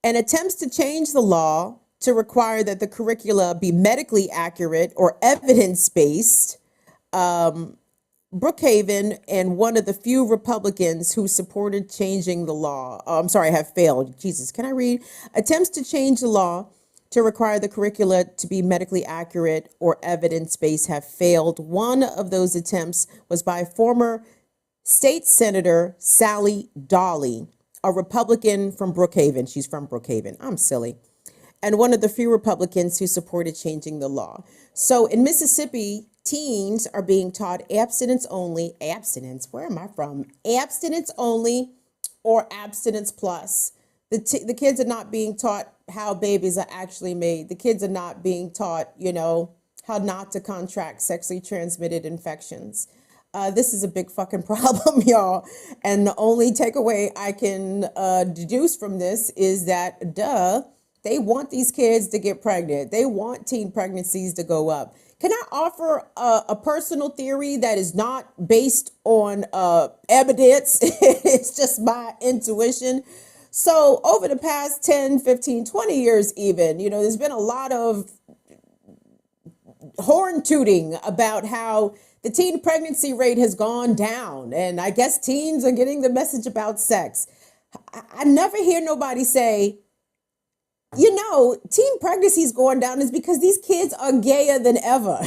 Speaker 1: And attempts to change the law to require that the curricula be medically accurate or evidence-based, Brookhaven and one of the few Republicans who supported changing the law, have failed. Jesus, can I read? Attempts to change the law to require the curricula to be medically accurate or evidence-based have failed. One of those attempts was by former State Senator Sally Dolly, a Republican from Brookhaven. She's from Brookhaven. I'm silly. And one of the few Republicans who supported changing the law. So in Mississippi, teens are being taught abstinence only, where am I from? Abstinence only or abstinence plus. The kids are not being taught how babies are actually made. The kids are not being taught, how not to contract sexually transmitted infections. This is a big fucking problem, y'all. And the only takeaway I can deduce from this is that, they want these kids to get pregnant. They want teen pregnancies to go up. Can I offer a personal theory that is not based on evidence? It's just my intuition. So over the past 10, 15, 20 years even, there's been a lot of horn tooting about how the teen pregnancy rate has gone down. And I guess teens are getting the message about sex. I never hear nobody say, teen pregnancies going down is because these kids are gayer than ever.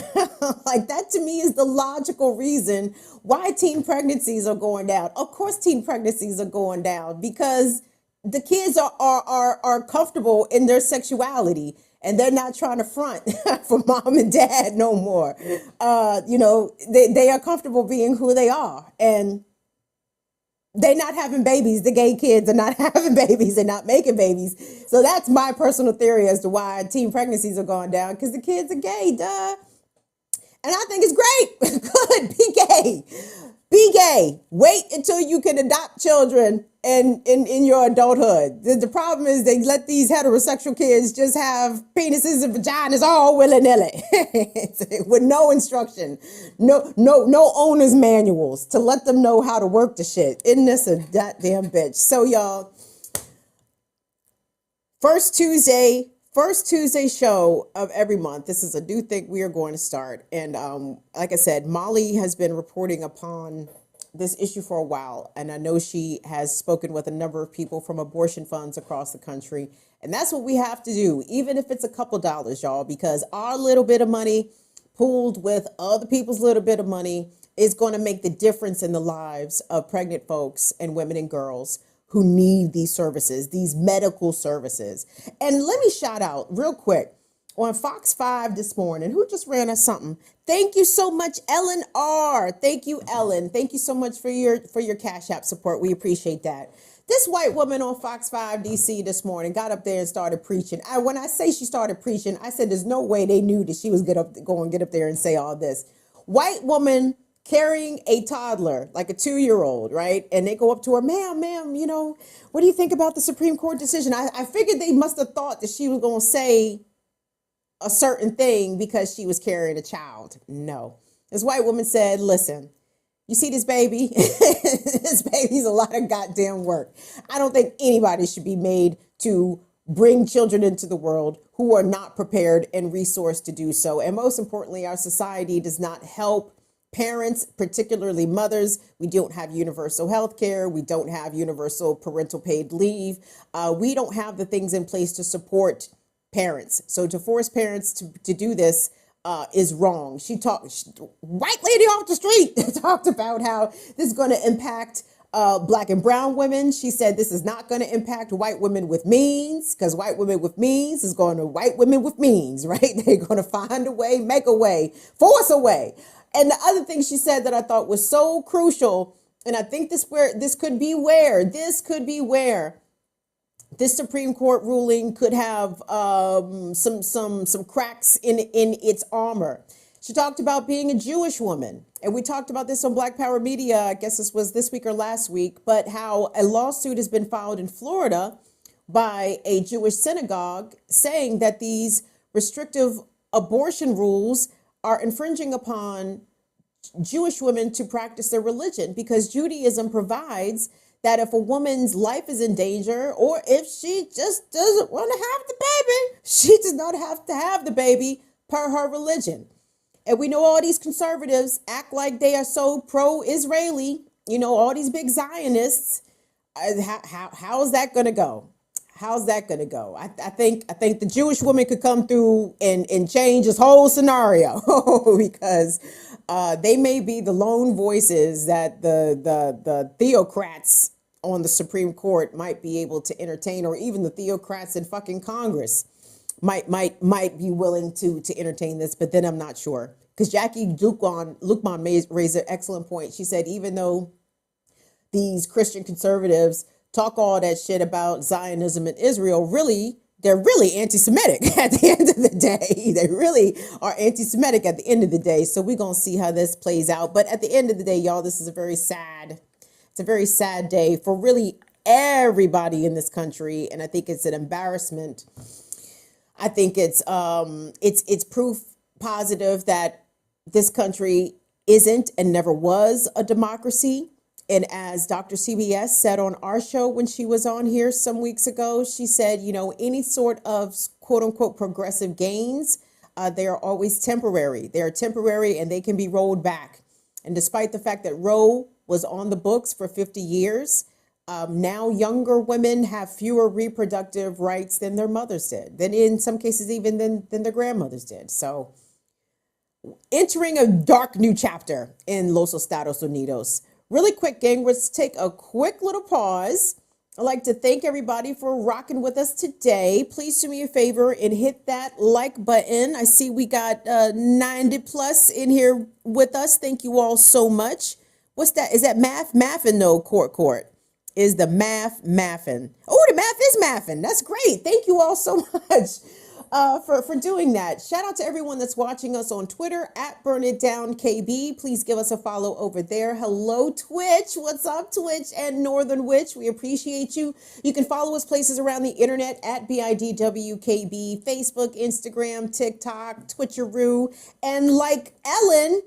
Speaker 1: Like, that to me is the logical reason why teen pregnancies are going down. Of course, teen pregnancies are going down because the kids are comfortable in their sexuality. and they're not trying to front for mom and dad no more. They are comfortable being who they are, and they're not having babies. The gay kids are not having babies. They're not making babies. So that's my personal theory as to why teen pregnancies are going down, because the kids are gay, duh. And I think it's great. Good, be gay. Be gay. Wait until you can adopt children in your adulthood. The problem is they let these heterosexual kids just have penises and vaginas all willy-nilly with no instruction, no owner's manuals to let them know how to work the shit. Isn't this a goddamn bitch? So y'all, first Tuesday show of every month. This is a new thing we are going to start. And like I said, Molly has been reporting upon this issue for a while. And I know she has spoken with a number of people from abortion funds across the country. And that's what we have to do, even if it's a couple dollars, y'all, because our little bit of money pooled with other people's little bit of money is going to make the difference in the lives of pregnant folks and women and girls who need these services, these medical services. And let me shout out real quick on Fox 5 this morning, who just ran us something. Thank you so much, Ellen R. Thank you, Ellen. Thank you so much for your Cash App support. We appreciate that. This white woman on Fox 5 DC this morning got up there and started preaching. When I say she started preaching, I said there's no way they knew that she was going to get up there and say all this. White woman carrying a toddler, like a 2-year-old, right? And they go up to her, ma'am, what do you think about the Supreme Court decision? I figured they must have thought that she was going to say a certain thing because she was carrying a child. No. This white woman said, listen, you see this baby? This baby's a lot of goddamn work. I don't think anybody should be made to bring children into the world who are not prepared and resourced to do so. And most importantly, our society does not help parents, particularly mothers. We don't have universal health care. We don't have universal parental paid leave. We don't have the things in place to support parents. So to force parents to do this is wrong. White lady off the street talked about how this is going to impact Black and brown women. She said this is not going to impact white women with means, because white women with means is going to white women with means, right? They're going to find a way, make a way, force a way. And the other thing she said that I thought was so crucial, and I think this could be where this Supreme Court ruling could have some cracks in its armor. She talked about being a Jewish woman, and we talked about this on Black Power Media. I guess this was this week or last week, but how a lawsuit has been filed in Florida by a Jewish synagogue saying that these restrictive abortion rules are infringing upon Jewish women to practice their religion, because Judaism provides that if a woman's life is in danger, or if she just doesn't want to have the baby, she does not have to have the baby per her religion. And we know all these conservatives act like they are so pro-Israeli, all these big Zionists. How is that going to go? How's that going to go? I think the Jewish woman could come through and change this whole scenario because they may be the lone voices that the theocrats on the Supreme Court might be able to entertain, or even the theocrats in fucking Congress might be willing to entertain this. But then I'm not sure, because Jackie Lukman raised an excellent point. She said even though these Christian conservatives talk all that shit about Zionism and Israel, they're really anti-Semitic at the end of the day. They really are anti-Semitic at the end of the day. So we're going to see how this plays out. But at the end of the day, y'all, this is a very sad day for really everybody in this country. And I think it's an embarrassment. I think it's proof positive that this country isn't and never was a democracy. And as Dr. CBS said on our show when she was on here some weeks ago, she said, any sort of quote unquote progressive gains, they are always temporary. They are temporary and they can be rolled back. And despite the fact that Roe was on the books for 50 years, now younger women have fewer reproductive rights than their mothers did, than in some cases even than their grandmothers did. So entering a dark new chapter in Los Estados Unidos. Really quick, gang, let's take a quick little pause. I'd like to thank everybody for rocking with us today. Please do me a favor and hit that like button. I see we got 90 plus in here with us. Thank you all so much. What's that? Is that math? Maffin? No, court. Is the maffin? Oh, the math is maffin. That's great. Thank you all so much for doing that. Shout out to everyone that's watching us on Twitter at BurnItDownKB. Please give us a follow over there. Hello, Twitch. What's up, Twitch and Northern Witch? We appreciate you. You can follow us places around the internet at BIDWKB, Facebook, Instagram, TikTok, Twitcheroo, and like Ellen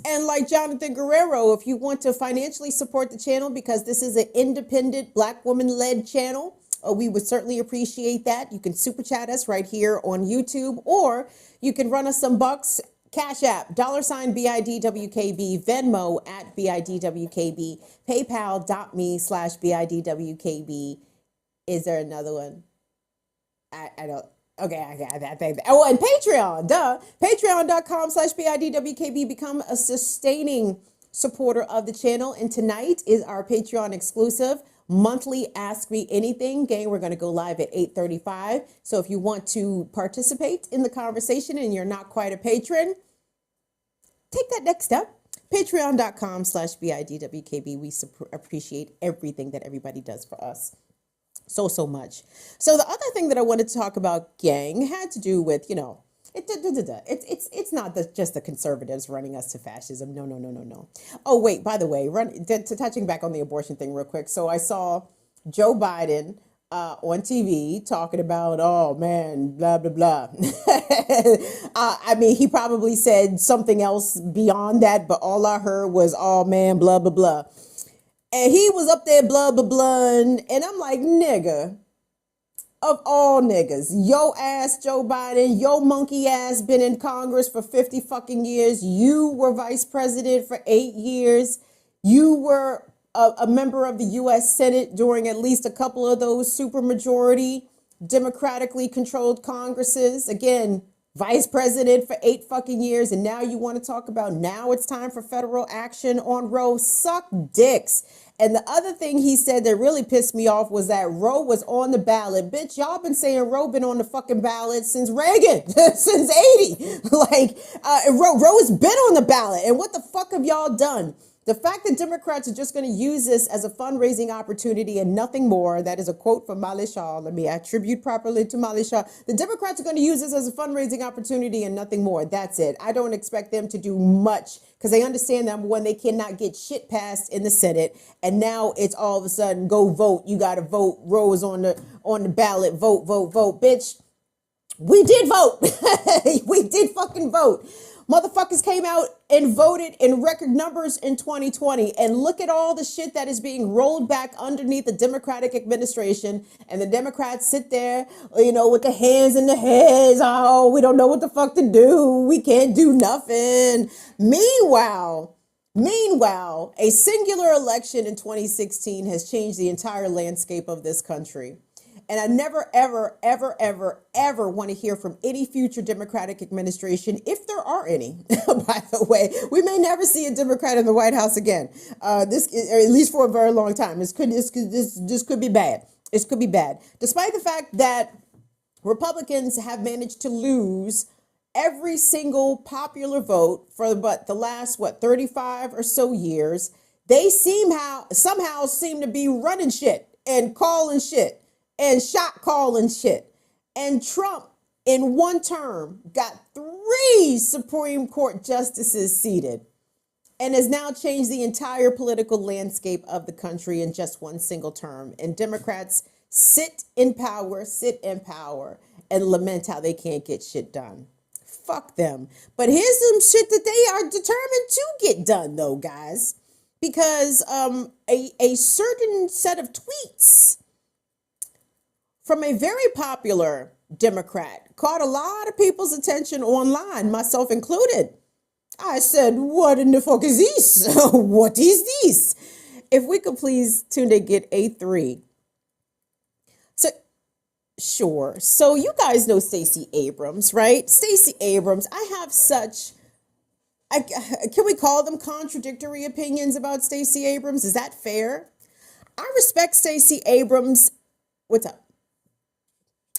Speaker 1: and like Jonathan Guerrero, if you want to financially support the channel, because this is an independent Black woman-led channel, we would certainly appreciate that. You can super chat us right here on YouTube, or you can run us some bucks. Cash App, $BIDWKB, Venmo at BIDWKB, PayPal.me/BIDWKB. Is there another one? I don't. Okay, I think. Oh, and Patreon, Patreon.com/BIDWKB. Become a sustaining supporter of the channel. And tonight is our Patreon exclusive monthly Ask Me Anything game. We're going to go live at 8:35. So if you want to participate in the conversation and you're not quite a patron, take that next step. Patreon.com/BIDWKB. We appreciate everything that everybody does for us. So much. So the other thing that I wanted to talk about, gang, had to do with, it's not just the conservatives running us to fascism. No. Oh, wait, by the way, touching back on the abortion thing real quick. So I saw Joe Biden on TV talking about, oh man, blah, blah, blah. I mean, he probably said something else beyond that, but all I heard was, oh man, blah, blah, blah. And he was up there, blah, blah, blah. And I'm like, nigga, of all niggas, yo ass Joe Biden, yo monkey ass been in Congress for 50 fucking years. You were vice president for 8 years. You were a member of the U.S. Senate during at least a couple of those supermajority democratically controlled Congresses. Again, vice president for 8 fucking years. And now you want to talk about now it's time for federal action on Roe. Suck dicks. And the other thing he said that really pissed me off was that Roe was on the ballot. Bitch, y'all been saying Roe been on the fucking ballot since Reagan, since 80. Roe has been on the ballot. And what the fuck have y'all done? The fact that Democrats are just going to use this as a fundraising opportunity and nothing more, that is a quote from Molly Shaw. Let me attribute properly to Molly Shaw. The Democrats are going to use this as a fundraising opportunity and nothing more. That's it. I don't expect them to do much because they understand that when they cannot get shit passed in the Senate, and now it's all of a sudden go vote. You got to vote. Roe is on the ballot. Vote, bitch. We did vote. We did fucking vote. Motherfuckers came out and voted in record numbers in 2020. And look at all the shit that is being rolled back underneath the Democratic administration. And the Democrats sit there, with their hands in their heads. Oh, we don't know what the fuck to do. We can't do nothing. Meanwhile, a singular election in 2016 has changed the entire landscape of this country. And I never, ever, ever, ever, ever want to hear from any future Democratic administration, if there are any, by the way. We may never see a Democrat in the White House again, this, or at least for a very long time. This could be bad. This could be bad. Despite the fact that Republicans have managed to lose every single popular vote for the last, 35 or so years, they somehow seem to be running shit and calling shit and shot calling shit. And Trump, in one term, got 3 Supreme Court justices seated and has now changed the entire political landscape of the country in just one single term. And Democrats sit in power, and lament how they can't get shit done. Fuck them. But here's some shit that they are determined to get done, though, guys. Because a certain set of tweets from a very popular Democrat caught a lot of people's attention online, myself included. I said, what in the fuck is this? What is this? If we could please, Tunde, get A3. So, sure. So you guys know Stacey Abrams, right? Stacey Abrams, I have can we call them contradictory opinions about Stacey Abrams? Is that fair? I respect Stacey Abrams. What's up?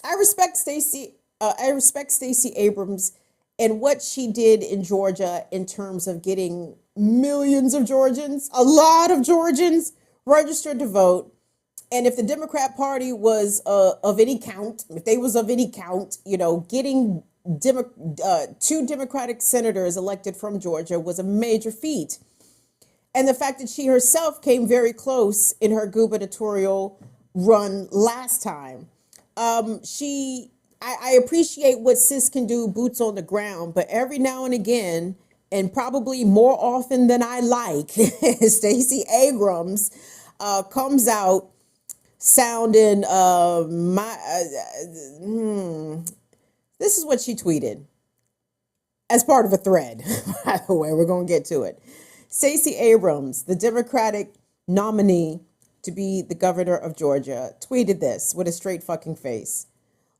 Speaker 1: I respect Stacey. I respect Stacey Abrams and what she did in Georgia in terms of getting millions of Georgians, a lot of Georgians, registered to vote. And if the Democrat Party was of any count, if they was of any count, you know, getting two Democratic senators elected from Georgia was a major feat. And the fact that she herself came very close in her gubernatorial run last time. I appreciate what sis can do, boots on the ground, but every now and again, and probably more often than I like, Stacey Abrams comes out sounding this is what she tweeted as part of a thread. By the way, we're going to get to it. Stacey Abrams, the Democratic nominee to be the governor of Georgia, tweeted this with a straight fucking face.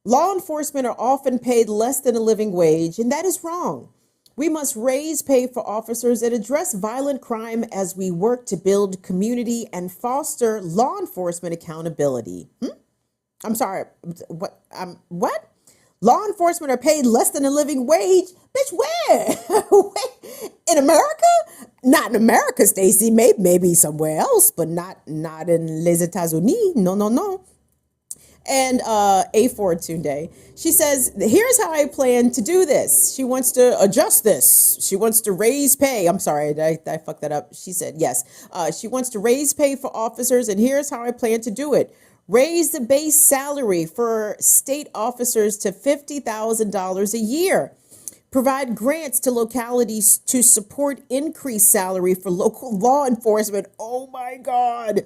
Speaker 1: Law enforcement are often paid less than a living wage, and that is wrong. We must raise pay for officers and address violent crime as we work to build community and foster law enforcement accountability. I'm sorry. What? Law enforcement are paid less than a living wage? Bitch, where? In America? Not in America, Stacey. Maybe somewhere else, but not in les États-Unis. No. And A4 Tunde, she says, here's how I plan to do this. She wants to adjust this. She wants to raise pay. I'm sorry, I fucked that up. She said, yes. She wants to raise pay for officers, and here's how I plan to do it. Raise the base salary for state officers to $50,000 a year. Provide grants to localities to support increased salary for local law enforcement. Oh my God.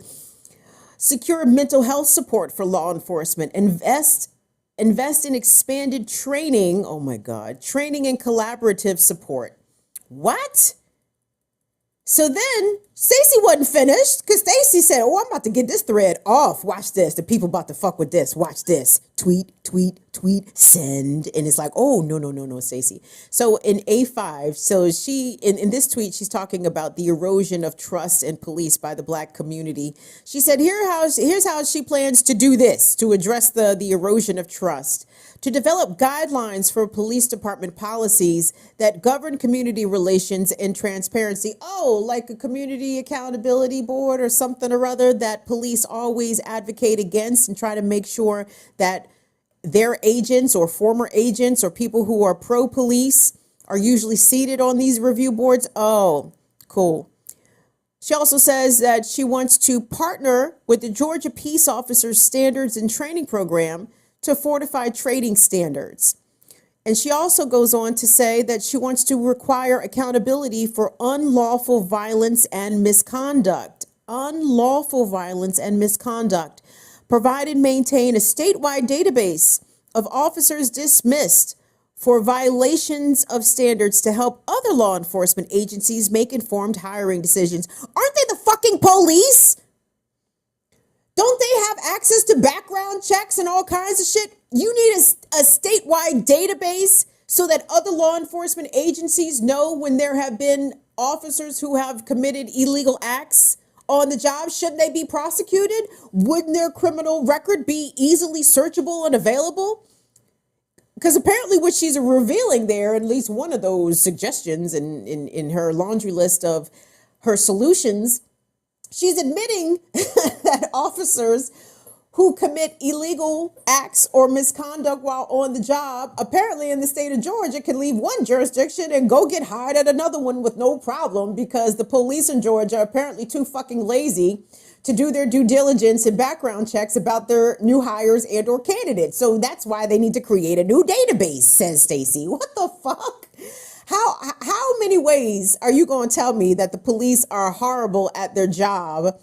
Speaker 1: Secure mental health support for law enforcement. Invest in expanded training. Oh my God. Training and collaborative support. What? So then Stacey wasn't finished because Stacey said, oh, I'm about to get this thread off. Watch this. The people about to fuck with this. Watch this. Tweet, send. And it's like, oh, no, Stacey. So in A5, so she, in this tweet, she's talking about the erosion of trust in police by the Black community. She said, here's how she plans to do this, to address the erosion of trust. To develop guidelines for police department policies that govern community relations and transparency. Oh, like a community accountability board or something or other that police always advocate against and try to make sure that their agents or former agents or people who are pro-police are usually seated on these review boards. Oh, cool. She also says that she wants to partner with the Georgia Peace Officers Standards and Training Program to fortify trading standards. And she also goes on to say that she wants to require accountability for unlawful violence and misconduct. Unlawful violence and misconduct. Provide and maintain a statewide database of officers dismissed for violations of standards to help other law enforcement agencies make informed hiring decisions. Aren't they the fucking police? Don't they have access to background checks and all kinds of shit? You need a statewide database so that other law enforcement agencies know when there have been officers who have committed illegal acts on the job. Shouldn't they be prosecuted? Wouldn't their criminal record be easily searchable and available? Because apparently what she's revealing there, at least one of those suggestions in her laundry list of her solutions, she's admitting that officers who commit illegal acts or misconduct while on the job, apparently in the state of Georgia, can leave one jurisdiction and go get hired at another one with no problem because the police in Georgia are apparently too fucking lazy to do their due diligence and background checks about their new hires and or candidates. So that's why they need to create a new database, says Stacey. What the fuck? How many ways are you going to tell me that the police are horrible at their job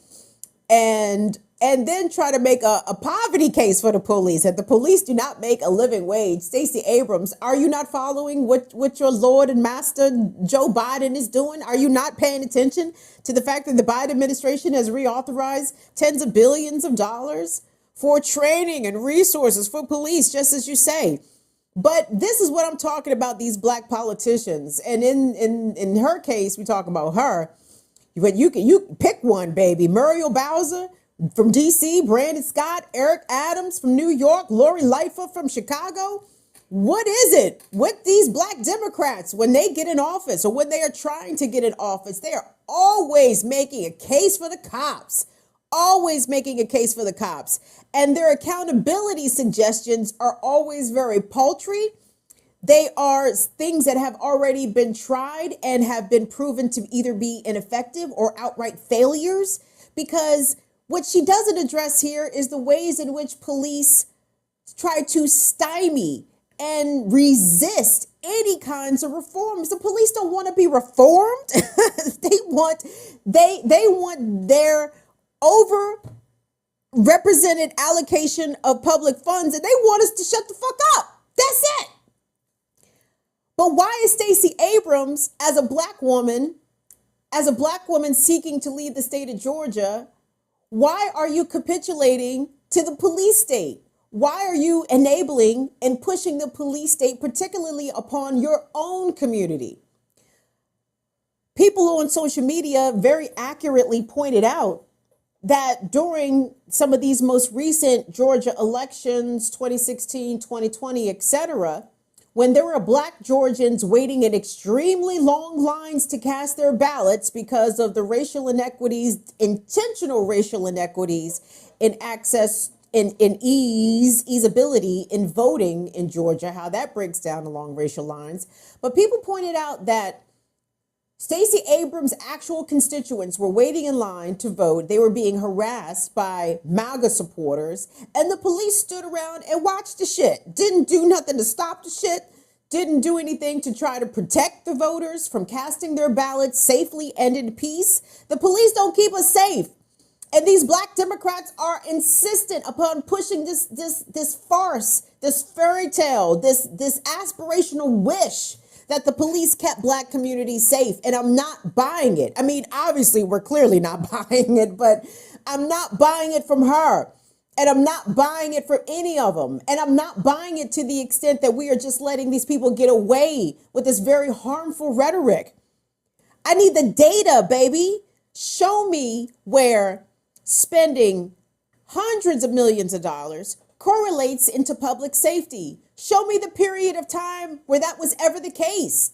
Speaker 1: and then try to make a poverty case for the police, that the police do not make a living wage? Stacey Abrams, are you not following what your Lord and Master Joe Biden is doing? Are you not paying attention to the fact that the Biden administration has reauthorized tens of billions of dollars for training and resources for police, just as you say? But this is what I'm talking about, these Black politicians. And in her case, we talk about her. But you pick one, baby. Muriel Bowser, from DC, Brandon Scott, Eric Adams from New York, Lori Lightfoot from Chicago. What is it with these black Democrats when they get in office or when they are trying to get in office? They are always making a case for the cops, always making a case for the cops. And their accountability suggestions are always very paltry. They are things that have already been tried and have been proven to either be ineffective or outright failures, because what she doesn't address here is the ways in which police try to stymie and resist any kinds of reforms. The police don't want to be reformed. they want their overrepresented allocation of public funds, and they want us to shut the fuck up. That's it. But why is Stacey Abrams, as a black woman seeking to lead the state of Georgia, why are you capitulating to the police state? Why are you enabling and pushing the police state, particularly upon your own community? People on social media very accurately pointed out that during some of these most recent Georgia elections, 2016, 2020, etc., when there were black Georgians waiting in extremely long lines to cast their ballots because of the racial inequities, intentional racial inequities in access, in easeability in voting in Georgia, how that breaks down along racial lines. But people pointed out that Stacey Abrams' actual constituents were waiting in line to vote. They were being harassed by MAGA supporters, and the police stood around and watched the shit. Didn't do nothing to stop the shit. Didn't do anything to try to protect the voters from casting their ballots safely and in peace. The police don't keep us safe. And these black Democrats are insistent upon pushing this farce, this fairy tale, this aspirational wish that the police kept black communities safe. And I'm not buying it. I mean, obviously, we're clearly not buying it, but I'm not buying it from her. And I'm not buying it from any of them. And I'm not buying it to the extent that we are just letting these people get away with this very harmful rhetoric. I need the data, baby. Show me where spending hundreds of millions of dollars correlates into public safety. Show me the period of time where that was ever the case.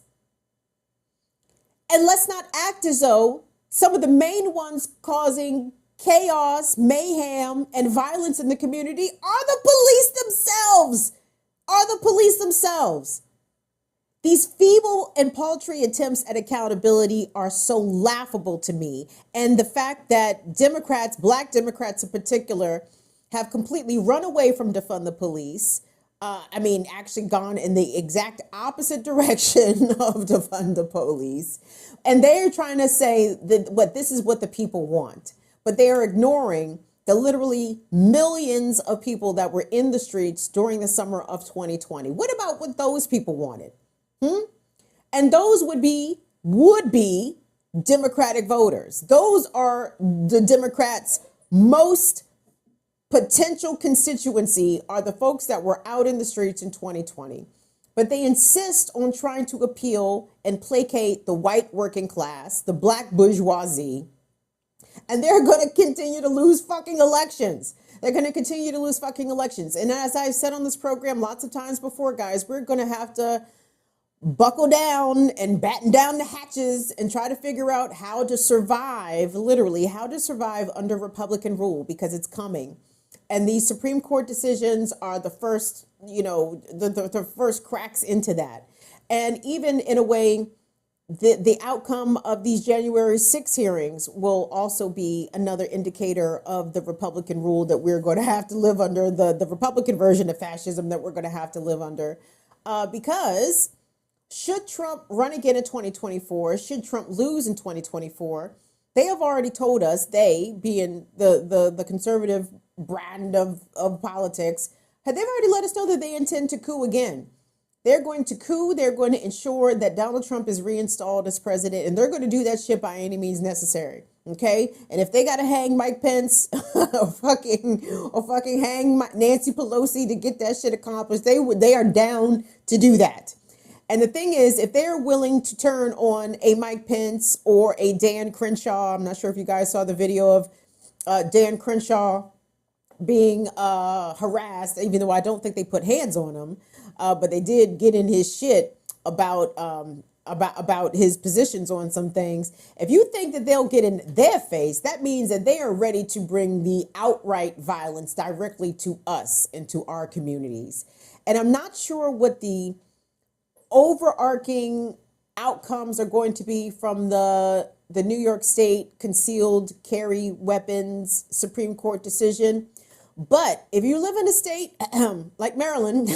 Speaker 1: And let's not act as though some of the main ones causing chaos, mayhem, and violence in the community are the police themselves. These feeble and paltry attempts at accountability are so laughable to me. And the fact that Democrats, black Democrats in particular, have completely run away from defund the police. Actually gone in the exact opposite direction of defund the police. And they're trying to say that this is what the people want. But they are ignoring the literally millions of people that were in the streets during the summer of 2020. What about what those people wanted? And those would be Democratic voters. Those are the Democrats' most potential constituency, are the folks that were out in the streets in 2020. But they insist on trying to appeal and placate the white working class, the black bourgeoisie, and they're going to continue to lose fucking elections. They're going to continue to lose fucking elections. And as I've said on this program lots of times before, guys, we're going to have to buckle down and batten down the hatches and try to figure out how to survive, literally, how to survive under Republican rule, because it's coming. And these Supreme Court decisions are the first, the first cracks into that. And even in a way, the outcome of these January 6 hearings will also be another indicator of the Republican rule that we're going to have to live under, the Republican version of fascism that we're going to have to live under. Because should Trump run again in 2024, should Trump lose in 2024, they have already told us, they being the conservative brand of politics, they've already let us know that they intend to coup again. They're going to coup. They're going to ensure that Donald Trump is reinstalled as president, and they're going to do that shit by any means necessary. Okay. And if they got to hang Mike Pence or fucking hang Nancy Pelosi to get that shit accomplished, they are down to do that. And the thing is, if they're willing to turn on a Mike Pence or a Dan Crenshaw, I'm not sure if you guys saw the video of Dan Crenshaw being harassed, even though I don't think they put hands on him, but they did get in his shit about his positions on some things. If you think that they'll get in their face, that means that they are ready to bring the outright violence directly to us and to our communities. And I'm not sure what the overarching outcomes are going to be from the New York State concealed carry weapons Supreme Court decision. But if you live in a state like Maryland,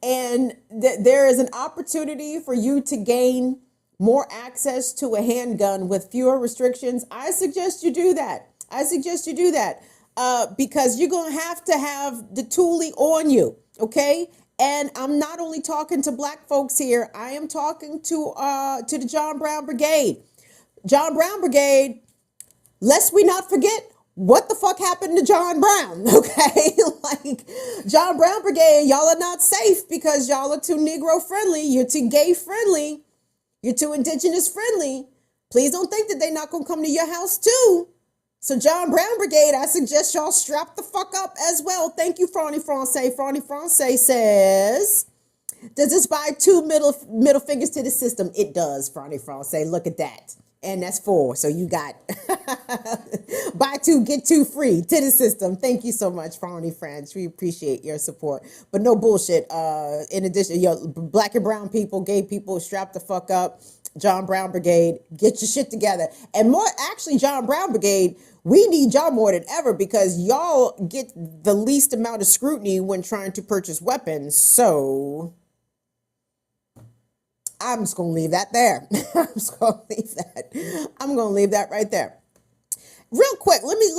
Speaker 1: and there is an opportunity for you to gain more access to a handgun with fewer restrictions, I suggest you do that. Because you're going to have the toolie on you, okay? And I'm not only talking to black folks here, I am talking to the John Brown Brigade. John Brown Brigade, lest we not forget what the fuck happened to John Brown, okay? Like, John Brown Brigade, y'all are not safe because y'all are too Negro friendly, you're too gay friendly, you're too indigenous friendly. Please don't think that they're not gonna come to your house too. So John Brown Brigade, I suggest y'all strap the fuck up as well. Thank you, Franny Francais. Franny Francais says, does this buy two middle fingers to the system? It does, Franny Francais. Look at that. And that's 4. So you got buy 2, get 2 free to the system. Thank you so much, Franny French. We appreciate your support. But no bullshit. In addition, black and brown people, gay people, strap the fuck up. John Brown Brigade, get your shit together. And more, actually, John Brown Brigade, we need y'all more than ever because y'all get the least amount of scrutiny when trying to purchase weapons. So I'm just going to leave that there. I'm going to leave that right there. Real quick, let me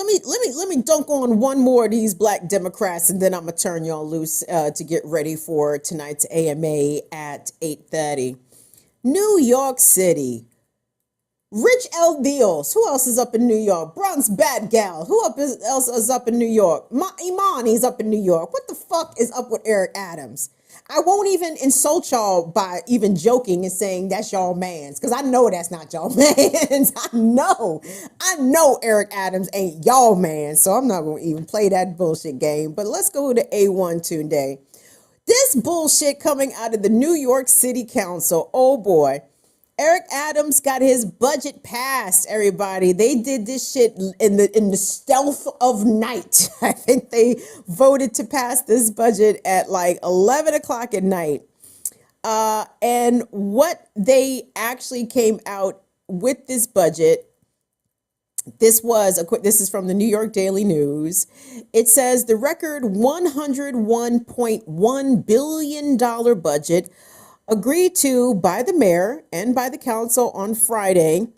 Speaker 1: dunk on one more of these black Democrats, and then I'm going to turn y'all loose to get ready for tonight's AMA at 8:30. New York City. Rich L. Deals. Who else is up in New York? Bronx Bad Gal. Who else is up in New York? Imani's up in New York. What the fuck is up with Eric Adams? I won't even insult y'all by even joking and saying that's y'all mans, because I know that's not y'all mans. I know Eric Adams ain't y'all man, so I'm not going to even play that bullshit game. But let's go to A1 Tunde. This bullshit coming out of the New York City Council. Oh boy. Eric Adams got his budget passed, everybody. They did this shit in the stealth of night. I think they voted to pass this budget at like 11 o'clock at night. And what they actually came out with this budget, this is from the New York Daily News. It says the record $101.1 billion budget agreed to by the mayor and by the council on Friday,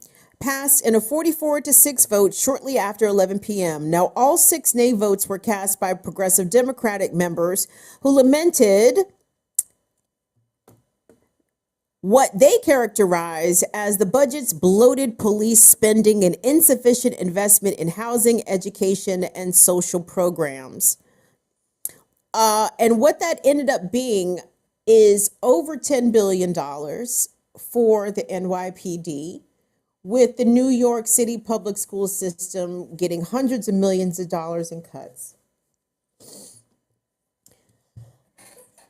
Speaker 1: passed in a 44-6 vote shortly after 11 p.m. Now, all 6 nay votes were cast by progressive Democratic members who lamented what they characterize as the budget's bloated police spending and insufficient investment in housing, education, and social programs. And what that ended up being is over $10 billion for the NYPD, with the New York City public school system getting hundreds of millions of dollars in cuts.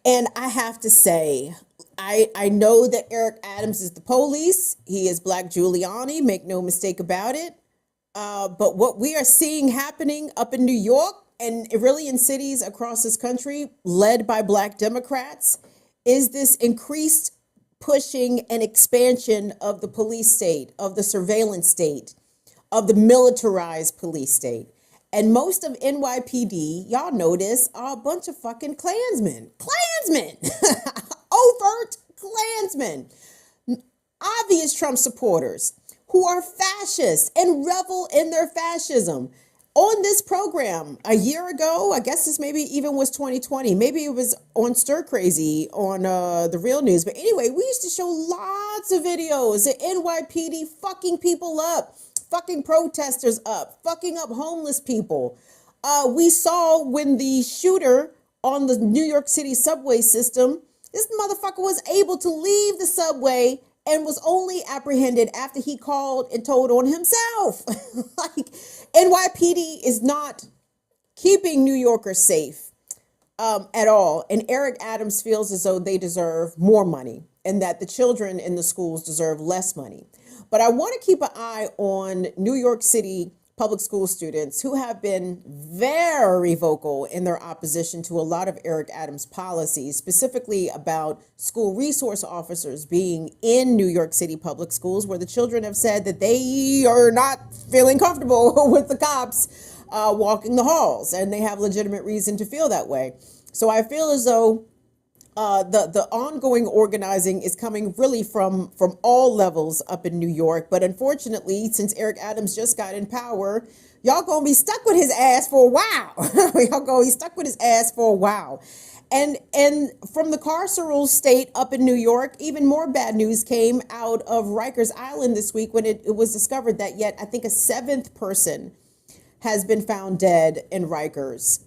Speaker 1: And I have to say, I know that Eric Adams is the police. He is Black Giuliani, make no mistake about it. But what we are seeing happening up in New York and really in cities across this country led by Black Democrats is this increased pushing and expansion of the police state, of the surveillance state, of the militarized police state. And most of NYPD, y'all know this, are a bunch of fucking Klansmen. Overt Klansmen. Obvious Trump supporters who are fascists and revel in their fascism. On this program a year ago, I guess this maybe even was 2020. Maybe it was on Stir Crazy on the Real News. But anyway, we used to show lots of videos of NYPD fucking people up, fucking protesters up, fucking up homeless people. We saw when the shooter on the New York City subway system, this motherfucker was able to leave the subway and was only apprehended after he called and told on himself. Like, NYPD is not keeping New Yorkers safe at all. And Eric Adams feels as though they deserve more money and that the children in the schools deserve less money. But I want to keep an eye on New York City public school students who have been very vocal in their opposition to a lot of Eric Adams' policies, specifically about school resource officers being in New York City public schools, where the children have said that they are not feeling comfortable with the cops walking the halls, and they have legitimate reason to feel that way. So I feel as though the ongoing organizing is coming really from all levels up in New York. But unfortunately, since Eric Adams just got in power, y'all gonna be stuck with his ass for a while. Y'all gonna be stuck with his ass for a while. And from the carceral state up in New York, even more bad news came out of Rikers Island this week when it was discovered that yet, I think, a seventh person has been found dead in Rikers.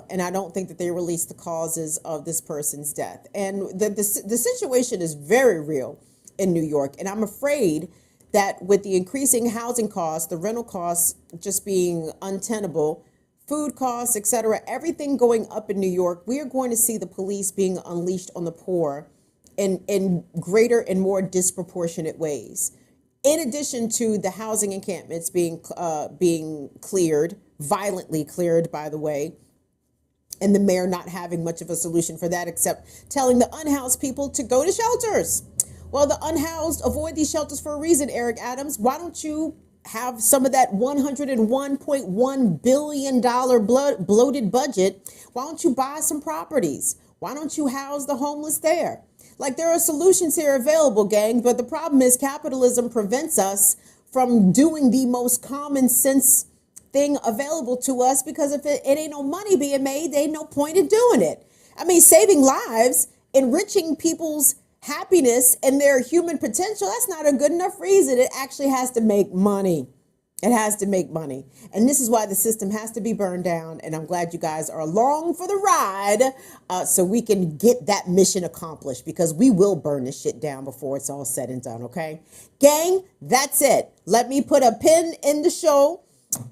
Speaker 1: And I don't think that they released the causes of this person's death. And the situation is very real in New York. And I'm afraid that with the increasing housing costs, the rental costs just being untenable, food costs, et cetera, everything going up in New York, we are going to see the police being unleashed on the poor in greater and more disproportionate ways. In addition to the housing encampments being cleared, violently cleared, by the way, and the mayor not having much of a solution for that except telling the unhoused people to go to shelters. Well, the unhoused avoid these shelters for a reason, Eric Adams. Why don't you have some of that $101.1 billion bloated budget? Why don't you buy some properties? Why don't you house the homeless there? Like, there are solutions here available, gang, but the problem is capitalism prevents us from doing the most common sense thing available to us, because if it ain't no money being made, there ain't no point in doing it. I mean, saving lives, enriching people's happiness and their human potential, that's not a good enough reason. It actually has to make money. It has to make money. And this is why the system has to be burned down. And I'm glad you guys are along for the ride so we can get that mission accomplished, because we will burn this shit down before it's all said and done, okay? Gang, that's it. Let me put a pin in the show.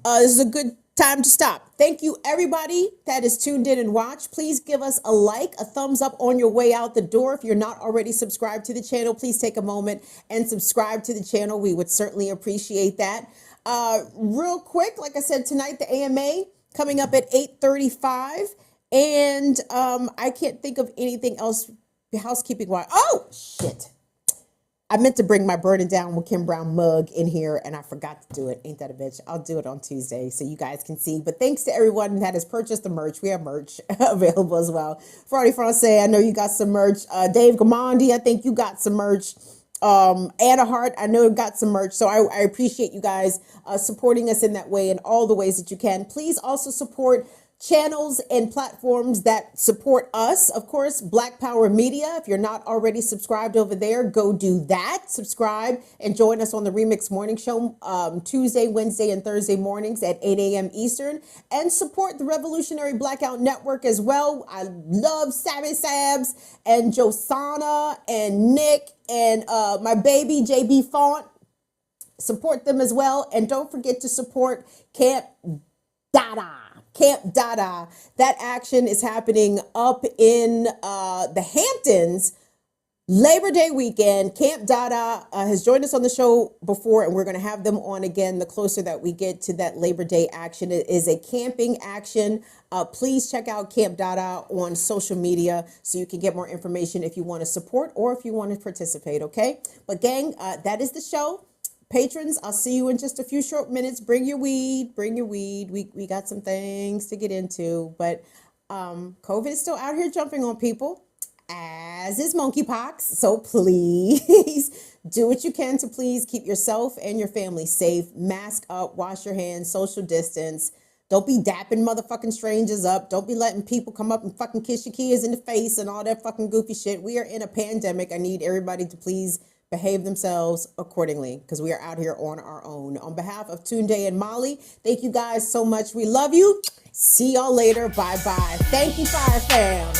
Speaker 1: This is a good time to stop. Thank you, everybody that is tuned in and watched. Please give us a like, a thumbs up on your way out the door. If you're not already subscribed to the channel, please take a moment and subscribe to the channel. We would certainly appreciate that. Real quick, like I said, tonight, the AMA coming up at 8:35. And I can't think of anything else housekeeping wise. Oh, shit. I meant to bring my Burning Down with Kim Brown mug in here, and I forgot to do it. Ain't that a bitch? I'll do it on Tuesday so you guys can see. But thanks to everyone that has purchased the merch. We have merch available as well. Fraudy Francais, I know you got some merch. Dave Gamandi, I think you got some merch. Anna Hart, I know you got some merch. So I appreciate you guys supporting us in that way, in all the ways that you can. Please also support channels and platforms that support us. Of course, Black Power Media. If you're not already subscribed over there, go do that. Subscribe and join us on the Remix Morning Show Tuesday, Wednesday, and Thursday mornings at 8 a.m. Eastern. And support the Revolutionary Blackout Network as well. I love Savvy Sabs and Josana and Nick and my baby JB Font. Support them as well. And don't forget to support Camp Dada. Camp Dada. That action is happening up in the Hamptons Labor Day weekend. Camp Dada has joined us on the show before, and we're going to have them on again the closer that we get to that Labor Day action. It is a camping action. Please check out Camp Dada on social media so you can get more information if you want to support or if you want to participate, okay? But gang, that is the show. Patrons, I'll see you in just a few short minutes. Bring your weed, bring your weed. We got some things to get into, but COVID is still out here jumping on people, as is monkeypox. So please do what you can to please keep yourself and your family safe. Mask up, wash your hands, social distance. Don't be dapping motherfucking strangers up. Don't be letting people come up and fucking kiss your kids in the face and all that fucking goofy shit. We are in a pandemic. I need everybody to please behave themselves accordingly, because we are out here on our own. On behalf of Tunde and Molly, thank you guys so much. We love you. See y'all later. Bye-bye. Thank you, Fire Fam.